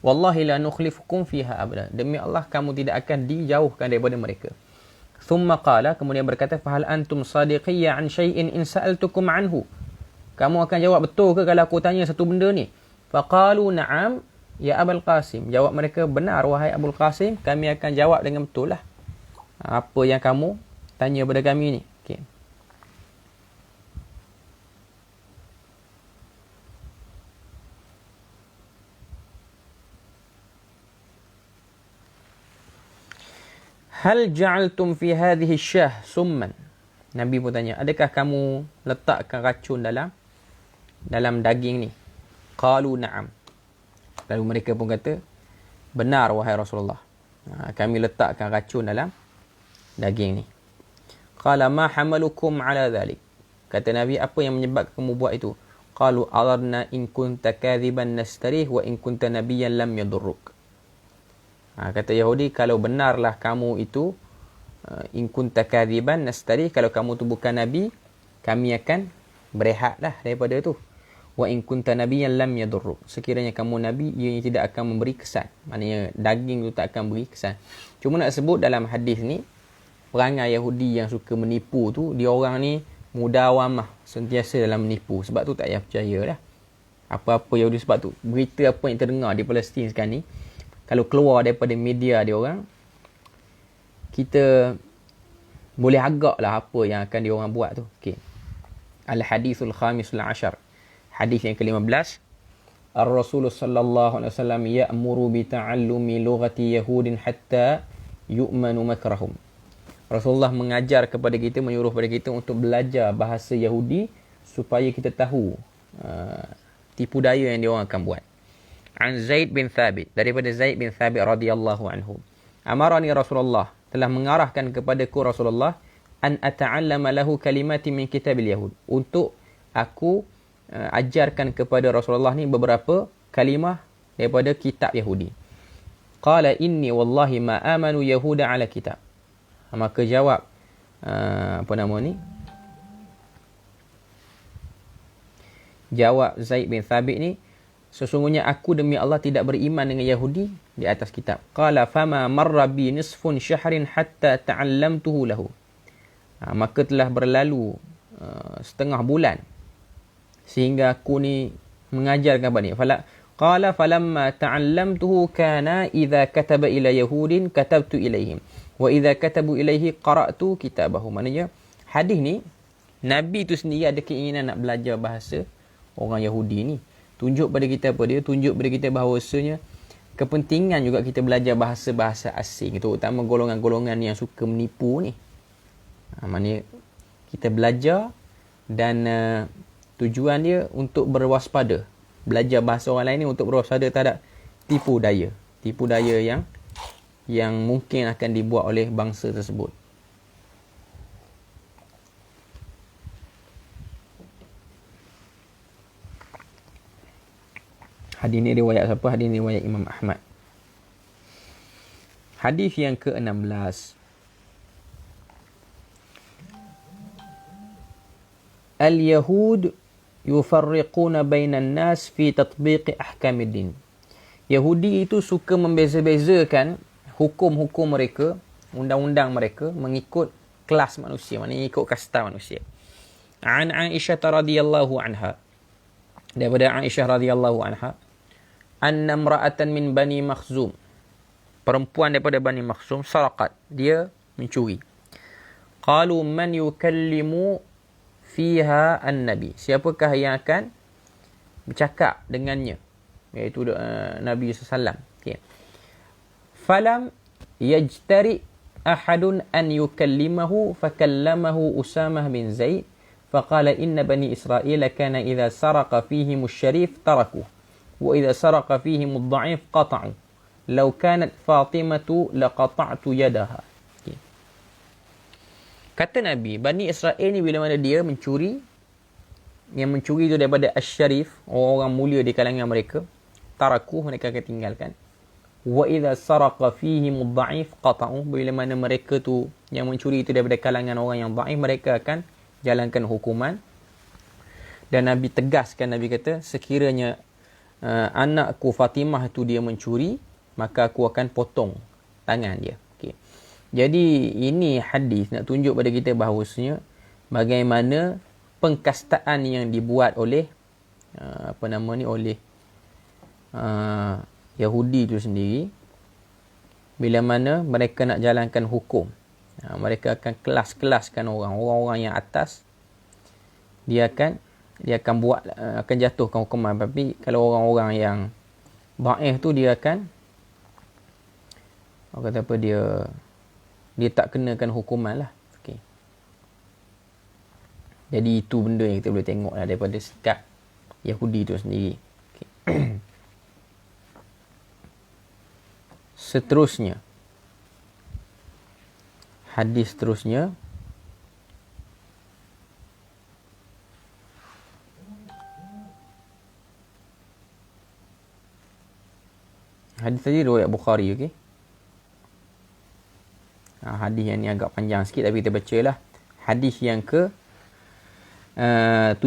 Wallahi la nukhlifukum fiha abada, demi Allah kamu tidak akan dijauhkan daripada mereka. Thumma qala, kemudian berkata, fahal antum sadiqiyya an syai'in in sa'altukum anhu, kamu akan jawab betul ke kalau aku tanya satu benda ni? Faqalu na'am ya Abul Qasim, jawab mereka, benar wahai Abul Qasim, kami akan jawab dengan betul lah apa yang kamu tanya pada kami ni. Okay. Hal ja'altum fi hadhihi syah summan, Nabi pun tanya, adakah kamu letakkan racun dalam daging ni? Qalu na'am, lalu mereka pun kata, benar wahai Rasulullah, kami letakkan racun dalam daging ni. Qala ma hamalukum ala dhalik, kata Nabi, apa yang menyebabkan kamu buat itu? Qalu aradna in kunta kadhiban nastarih wa in kunta nabiyyan lam yadurruk. Kata Yahudi, kalau benarlah kamu itu, in kunta kadhiban nastarih, kalau kamu tu bukan Nabi, kami akan berehat lah daripada tu. Wa in kunta nabiyyan lam yadurruk, sekiranya kamu Nabi, ianya tidak akan memberi kesan. Maknanya daging tu tak akan beri kesan. Cuma nak sebut dalam hadis ni, perangai Yahudi yang suka menipu tu, dia orang ni mudawamah, sentiasa dalam menipu. Sebab tu tak payah percaya dah apa-apa Yahudi. Sebab tu berita apa yang terdengar di Palestin sekarang ni, kalau keluar daripada media dia orang, kita boleh agak lah apa yang akan dia orang buat tu. Okay. Al-hadithul khamisul ashar, hadis yang ke-15. Ar-Rasul sallallahu alaihi wasallam ya'muru bi ta'allumi lughati yahudin hatta yu'manu makrahum. Rasulullah mengajar kepada kita, menyuruh kepada kita untuk belajar bahasa Yahudi supaya kita tahu tipu daya yang dia orang akan buat. An Zaid bin Thabit, daripada Zaid bin Thabit radhiyallahu anhu, amarani Rasulullah, telah mengarahkan kepadaku Rasulullah, an ata'allama lahu kalimati min kitabil yahud, untuk aku ajarkan kepada Rasulullah ni beberapa kalimah daripada kitab Yahudi. Qala inni wallahi ma amanu yahuda ala kitab. Maka jawab jawab Zaid bin Thabit ni, sesungguhnya aku demi Allah tidak beriman dengan Yahudi di atas kitab. Qala fama marra bi nisfun syahrin hatta ta'allamtuhu lahu. Maka telah berlalu setengah bulan sehingga aku ni mengajarkan kepada dia. Qala falamma ta'allamtuhu kana idza kataba ila yahudin katabtu ilaihim wa idza katabu ilaihi qara'tu kitabahu. Maknanya hadis ni, Nabi tu sendiri ada keinginan nak belajar bahasa orang Yahudi ni. Tunjuk pada kita apa dia? Tunjuk pada kita bahawasanya kepentingan juga kita belajar bahasa-bahasa asing, terutama golongan-golongan yang suka menipu ni. Maknanya kita belajar dan tujuan dia untuk berwaspada. Belajar bahasa orang lain ni untuk berwaspada terhadap tipu daya yang mungkin akan dibuat oleh bangsa tersebut. Hadis ni riwayat siapa? Hadis ni riwayat Imam Ahmad. Hadis yang ke-16. Al-Yahud yufarriquna bainan nas fi tatbiq ahkamiddin. Yahudi itu suka membeza-bezakan hukum-hukum mereka, undang-undang mereka mengikut kelas manusia, maknanya ikut kasta manusia. An Aisyah radhiyallahu anha. Daripada Aisyah radhiyallahu anha, anna imra'atan min Bani Makhzum. Perempuan daripada Bani Makhzum saraqat, dia mencuri. Qalu man yukallimu fiha an-nabi. Siapakah yang akan bercakap dengannya? Iaitu Nabi sallallahu. Okay. Falam yajtari ahadun an yukallimahu fakallamahu Usamah bin Zaid faqala inna bani Israil kana idza saraqa fihim asy-syarif tarakuh wa idza saraqa fihim ad-dha'if qata'u law kanat Fatimatu laqata'tu yadaha. Okay. Kata Nabi, Bani Israel ni bila mana dia mencuri, yang mencuri itu daripada asy-syarif, orang-orang mulia di kalangan mereka, tarakuh, mereka akan tinggalkan. Wa idza saraqa fihim ad-dha'if qata'u, bila mana mereka tu yang mencuri itu daripada kalangan orang yang dhaif, mereka akan jalankan hukuman. Dan Nabi tegaskan, Nabi kata, sekiranya anakku Fatimah tu dia mencuri, maka aku akan potong tangan dia. Okay. Jadi ini hadis nak tunjuk pada kita bahawasanya bagaimana pengkastaan yang dibuat oleh oleh Yahudi itu sendiri. Bila mana mereka nak jalankan hukum, mereka akan kelas-kelaskan orang-orang yang atas. Dia akan jatuhkan hukuman. Tapi kalau orang-orang yang dhaif tu, dia akan dia tak kenakan hukuman lah. Okay. Jadi itu benda yang kita boleh tengok lah daripada sikap Yahudi itu sendiri. Okay. Seterusnya, hadis seterusnya, hadis tadi riwayat Bukhari. Okay? Hadis yang ni agak panjang sikit, tapi kita bacalah hadis yang ke 17,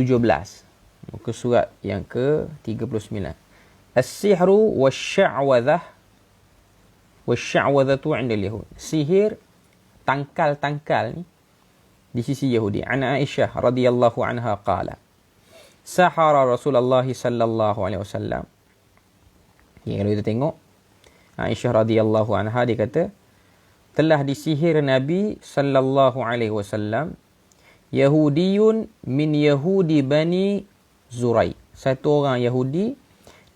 muka surat yang ke 39. As-sihru wasy'awadhah wasy'awadhatu 'inda al-yahud. Sihir, tangkal-tangkal ni di sisi Yahudi. An Aisyah radhiyallahu anha qala sahara Rasulullah sallallahu alaihi wasallam. Kalau kita tengok Aisyah radhiyallahu anha, dia kata telah disihir Nabi sallallahu alaihi wasallam Yahudiyun min Yahudi Bani Zurai. Satu orang Yahudi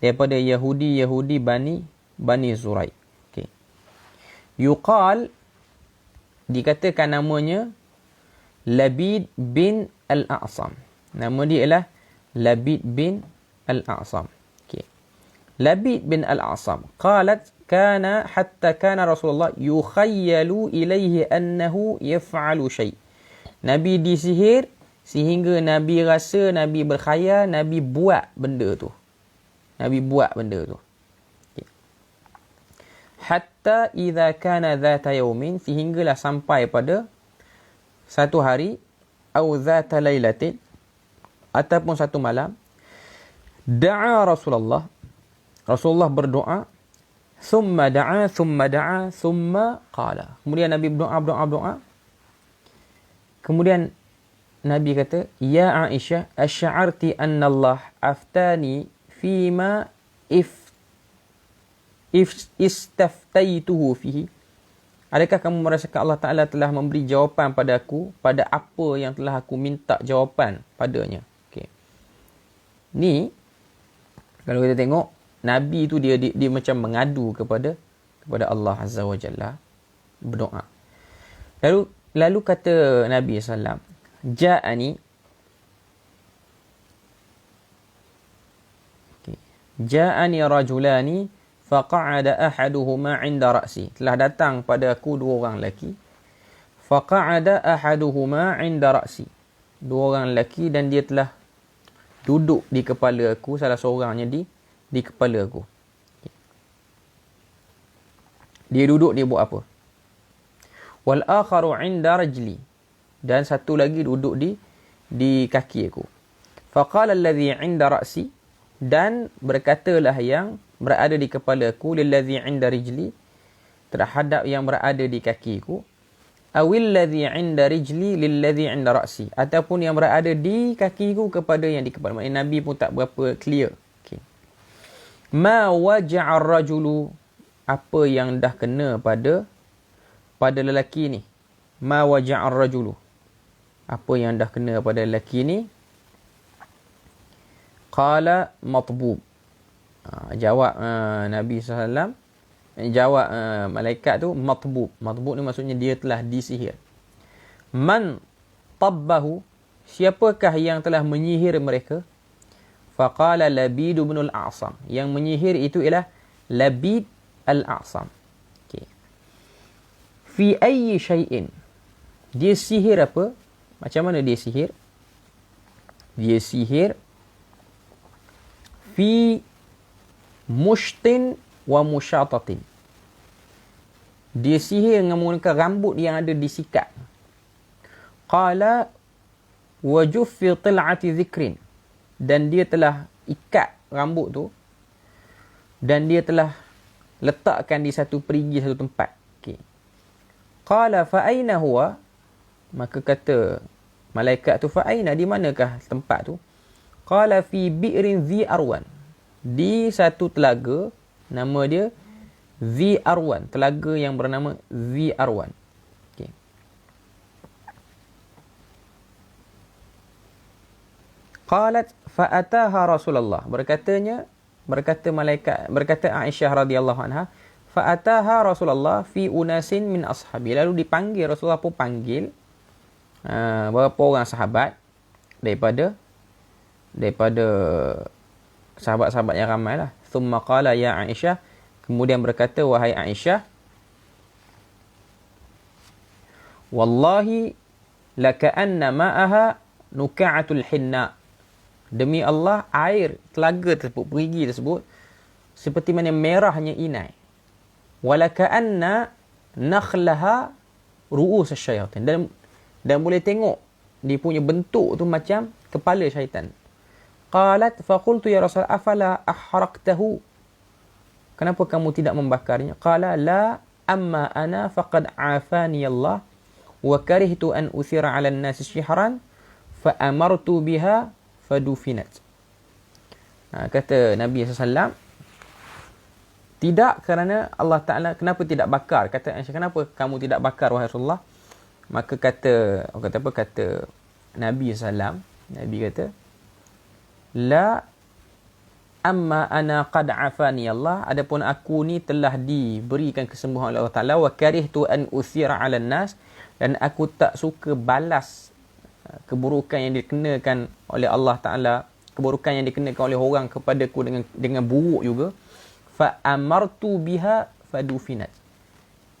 daripada Yahudi Bani Zurai. Okey. Yuqal, dikatakan namanya Labid bin Al-A'sam. Nama dia ialah Labid bin Al-A'sam. Okey. Labid bin Al-A'sam qalat kana Rasulullah yukhayyalu ilaihi annahu yaf'alu syai'. Nabi disihir sehingga Nabi rasa, Nabi berkhayal, Nabi buat benda tu. Okay. Hatta idza kana dhata yaumin, sehinggalah sampai pada satu hari, au dhata lailatin, ataupun satu malam, da'a Rasulullah berdoa, thumma da'a thumma qala. Kemudian Nabi berdoa. Kemudian Nabi kata, ya Aisyah, asy'arti anna Allah aftani fima istaftaituhu fihi. Adakah kamu merasakan Allah Ta'ala telah memberi jawapan pada aku, pada apa yang telah aku minta jawapan padanya? Okay. Ni, kalau kita tengok, Nabi tu dia macam mengadu kepada Allah Azza wa Jalla, berdoa. Lalu kata Nabi SAW, Ja'ani rajulani faqa'ada ahaduhuma 'inda ra'si. Telah datang pada aku dua orang lelaki. Faqa'ada ahaduhuma 'inda ra'si. Dua orang lelaki dan dia telah duduk di kepala aku, salah seorangnya di di kepala aku. Dia duduk, dia buat apa? Wal akharu 'inda rajli. Dan satu lagi duduk di kaki aku. Faqala alladhi 'inda ra'si, dan berkatalah yang berada di kepala aku, lilladhi 'inda rijli, terhadap yang berada di kakiku, awil ladhi 'inda rijli lilladhi 'inda ra'si, ataupun yang berada di kakiku kepada yang di kepala. Maknanya Nabi pun tak berapa clear. Okay. Ma waja'a ar-rajulu, apa yang dah kena pada lelaki ni. Ma waja'a ar-rajulu, apa yang dah kena pada lelaki ni. Qala matbub. Jawab Nabi SAW, jawab malaikat tu, matbub. Matbub ni maksudnya dia telah disihir. Man tabbahu, siapakah yang telah menyihir mereka? Faqala Labid bin al-A'sam. Yang menyihir itu ialah Labid al-A'sam. Okay. Fi ayyi syai'in, dia sihir apa? Macam mana dia sihir? Dia sihir fi mushtin wa musyatatin. Dia sihir dengan menggunakan rambut yang ada disikat. Qala wa juffi til'ati dhikrin, dan dia telah ikat rambut tu dan dia telah letakkan di satu perigi, satu tempat. Okay. Qala fa aina huwa, maka kata malaikat tu, fa aina, di manakah tempat tu? Qala fi bi'rin dhi arwan, di satu telaga, nama dia Dhi Arwan, telaga yang bernama Dhi Arwan. Okay. Qalat fa'ataha Rasulullah, berkata Aisyah radhiyallahu anha, fa'ataha Rasulullah fi unasin min ashabi, lalu dipanggil Rasulullah pun panggil beberapa orang sahabat daripada sahabat-sahabat yang ramai lah. Thumma qala ya Aisyah, kemudian berkata, wahai Aisyah, wallahi laka'anna ma'aha nuka'atul hinna, demi Allah air telaga tersebut, perigi tersebut, seperti mana merahnya inai. Walaka'anna nakhlaha ru'us syaitan, dan boleh tengok dia punya bentuk tu macam kepala syaitan. Qalat faqultu ya Rasul afala ahraqtahu, kenapa kamu tidak membakarnya? Qala la amma ana faqad afani Allah wa karihtu an uthira 'ala an-nas shihran fa amartu biha fadufinat. Kata Nabi SAW, tidak, kerana Allah Ta'ala, kenapa tidak bakar? Kata Aisyah, kenapa kamu tidak bakar wahai Rasulullah? Maka kata Nabi SAW, Nabi kata, la amma ana qad afani Allah, adapun aku ni telah diberikan kesembuhan oleh Allah Ta'ala, wa karihtu an uthira 'ala nas, dan aku tak suka balas keburukan yang dikenakan oleh Allah Ta'ala, keburukan yang dikenakan oleh orang kepadaku dengan buruk juga. Fa amartu biha fadufinat,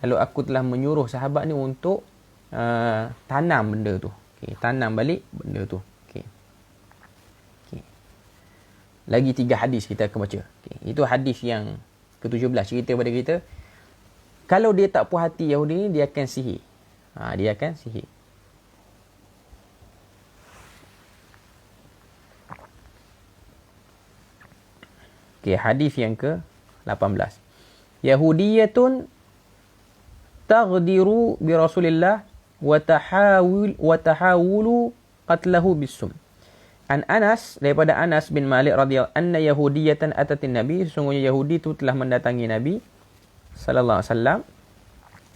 lalu aku telah menyuruh sahabat ni untuk tanam benda tu. Okay, tanam balik benda tu. Lagi 3 hadis kita akan baca. Okay. Itu hadis yang ke-17, cerita pada kita, kalau dia tak puas hati Yahudi ni, dia akan sihir. Dia akan sihir. Okay, hadis yang ke-18. Yahudiyatun taghdiru bi Rasulillah wa tahawulu qatlahu bisum. An Anas, daripada Anas bin Malik radhiyallahu anna yahudiyatan atatin Nabi, sesungguhnya Yahudi itu telah mendatangi Nabi sallallahu alaihi wasallam.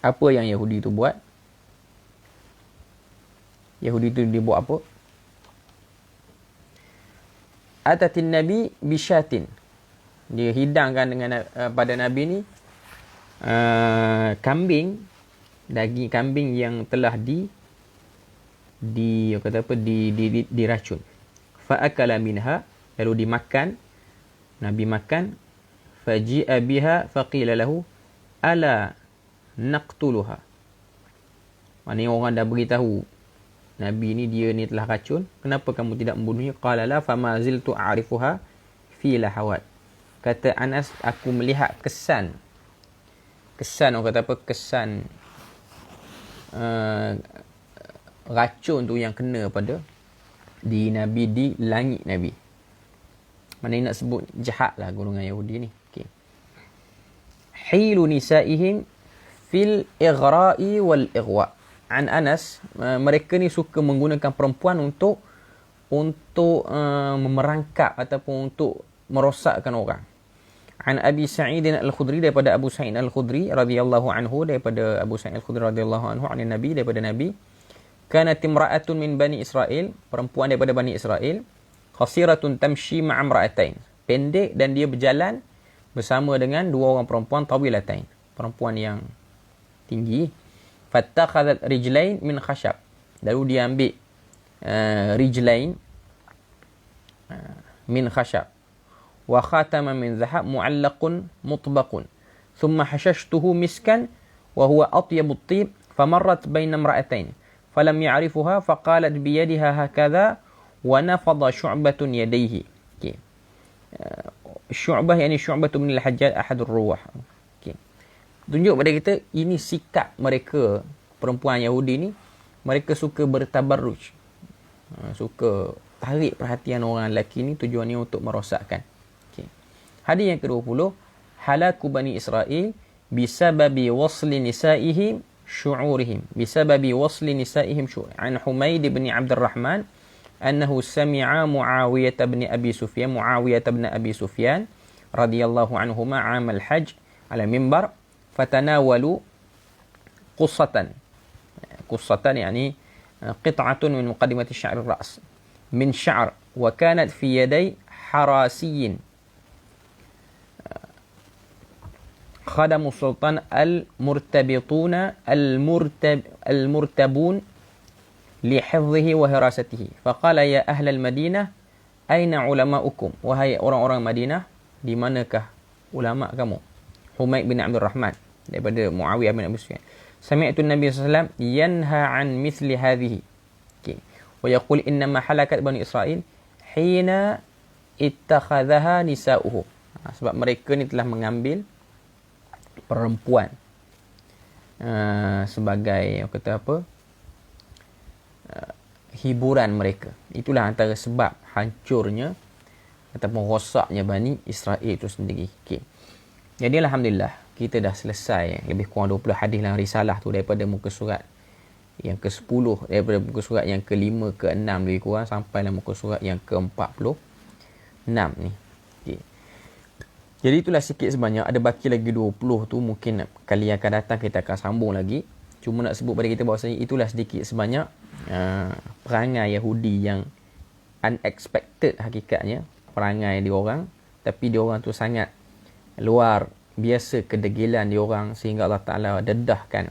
Apa yang Yahudi itu buat? Yahudi itu dia buat apa? Atatin Nabi bisyatin, dia hidangkan dengan pada Nabi ni kambing, daging kambing yang telah diracun. Fa'akala minha, lalu dimakan, Nabi makan. Faji'a biha faqila lahu ala naqtuluha, maknanya orang dah beritahu Nabi ni, dia ni telah racun, kenapa kamu tidak membunuhnya? Qala la fama ziltu a'rifuha fi lahawat, kata Anas, aku melihat kesan orang kata apa, kesan racun tu yang kena pada di Nabi, di langit Nabi. Mana nak sebut jahat lah golongan Yahudi ni. Okay. Hilu nisaihim fil ighra'i wal ighwa. An Anas, mereka ni suka menggunakan perempuan untuk memerangkap ataupun untuk merosakkan orang. An Abi Sa'id Al-Khudri, daripada Abu Sa'id Al-Khudri radhiyallahu anhu, daripada Abu Sa'id Al-Khudri radhiyallahu anhu, an Nabi, daripada Nabi, kanat imra'atun min Bani Israel, perempuan daripada Bani Israel, qasiratun tamshi ma'a imra'atain, pendek dan dia berjalan bersama dengan dua orang perempuan, tawilatain, perempuan yang tinggi. Fattakhadhat rijlain min khashab, lalu dia ambil rijlain min khashab, wa khatama min zahab mu'allaqun mutbaqun, thumma hashashtuhu miskan wa huwa atyabu at-tib, famarrat baina imra'atain falam ya'rifuha faqalat biyadiha hakadha wa nafadha syu'batun yadayhi. Okay. Syu'bah yani Syu'bah bin al-Hajjaj ahadur ruwah. Okay. Tunjuk pada kita ini sikap mereka, perempuan Yahudi ni, mereka suka bertabarruj, suka tarik perhatian orang lelaki ni, tujuannya untuk merosakkan. Okay. Hadis yang ke-20, halaku Bani Israel bisababi wasli nisaihim syu'urihim, bisababi wasli nisaihim syu'ur. An Humaid bin Abdul Rahman annahu sami'a Muawiyah bin Abi Sufyan radhiyallahu anhuma 'am al-hajj ala mimbar fatanawalu qussatan yani qit'atun min muqaddimati sya'r ar-ra's min sya'r wa kanat fi yaday harasiyin khadamu sultan al-murtabun lihifdhihi wa hirasatihi faqala ya ahlal madinah aina ulama'ukum, wahai orang-orang Madinah, di manakah ulama kamu? Humaid bin Abdul Rahman daripada Muawiyah bin Abi Sufyan, sami'tu Nabi sallallahu alaihi wasallam yanha an mithli hadhihi, okay, wa yaqul inna ma halakat Bani Israel hina ittakhadhaha nisa'uhu, sebab mereka ni telah mengambil perempuan sebagai kata apa, hiburan mereka. Itulah antara sebab hancurnya ataupun rosaknya Bani Israel itu sendiri. Okay. Jadi alhamdulillah kita dah selesai lebih kurang 20 hadis dalam risalah tu, daripada muka surat yang ke-10, daripada muka surat yang ke-5 ke-6 lebih kurang sampai dalam muka surat yang ke-46 ni. Okay. Jadi itulah sikit sebanyak, ada baki lagi 20 tu, mungkin kali yang akan datang kita akan sambung lagi. Cuma nak sebut pada kita bahawasanya itulah sedikit sebanyak perangai Yahudi yang unexpected hakikatnya, perangai diorang, tapi diorang tu sangat luar biasa kedegilan diorang, sehingga Allah Ta'ala dedahkan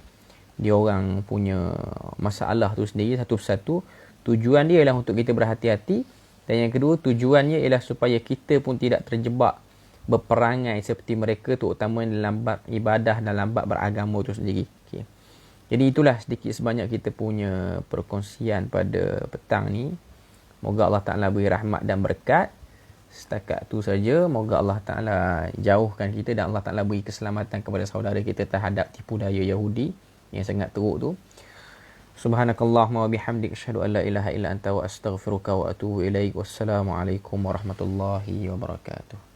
diorang punya masalah tu sendiri satu persatu. Tujuan dia ialah untuk kita berhati-hati, dan yang kedua tujuannya ialah supaya kita pun tidak terjebak berperangai seperti mereka, terutama dalam bab ibadah, dalam bab beragama tu sendiri. Okay. Jadi itulah sedikit sebanyak kita punya perkongsian pada petang ni. Moga Allah Ta'ala beri rahmat dan berkat. Setakat tu saja. Moga Allah Ta'ala jauhkan kita dan Allah Ta'ala beri keselamatan kepada saudara kita terhadap tipu daya Yahudi yang sangat teruk tu. Subhanakallahumma wa bihamdik, asyhadu an la ilaha illa anta wa astaghfiruka wa atubu ilaik. Wassalamualaikum warahmatullahi wabarakatuh.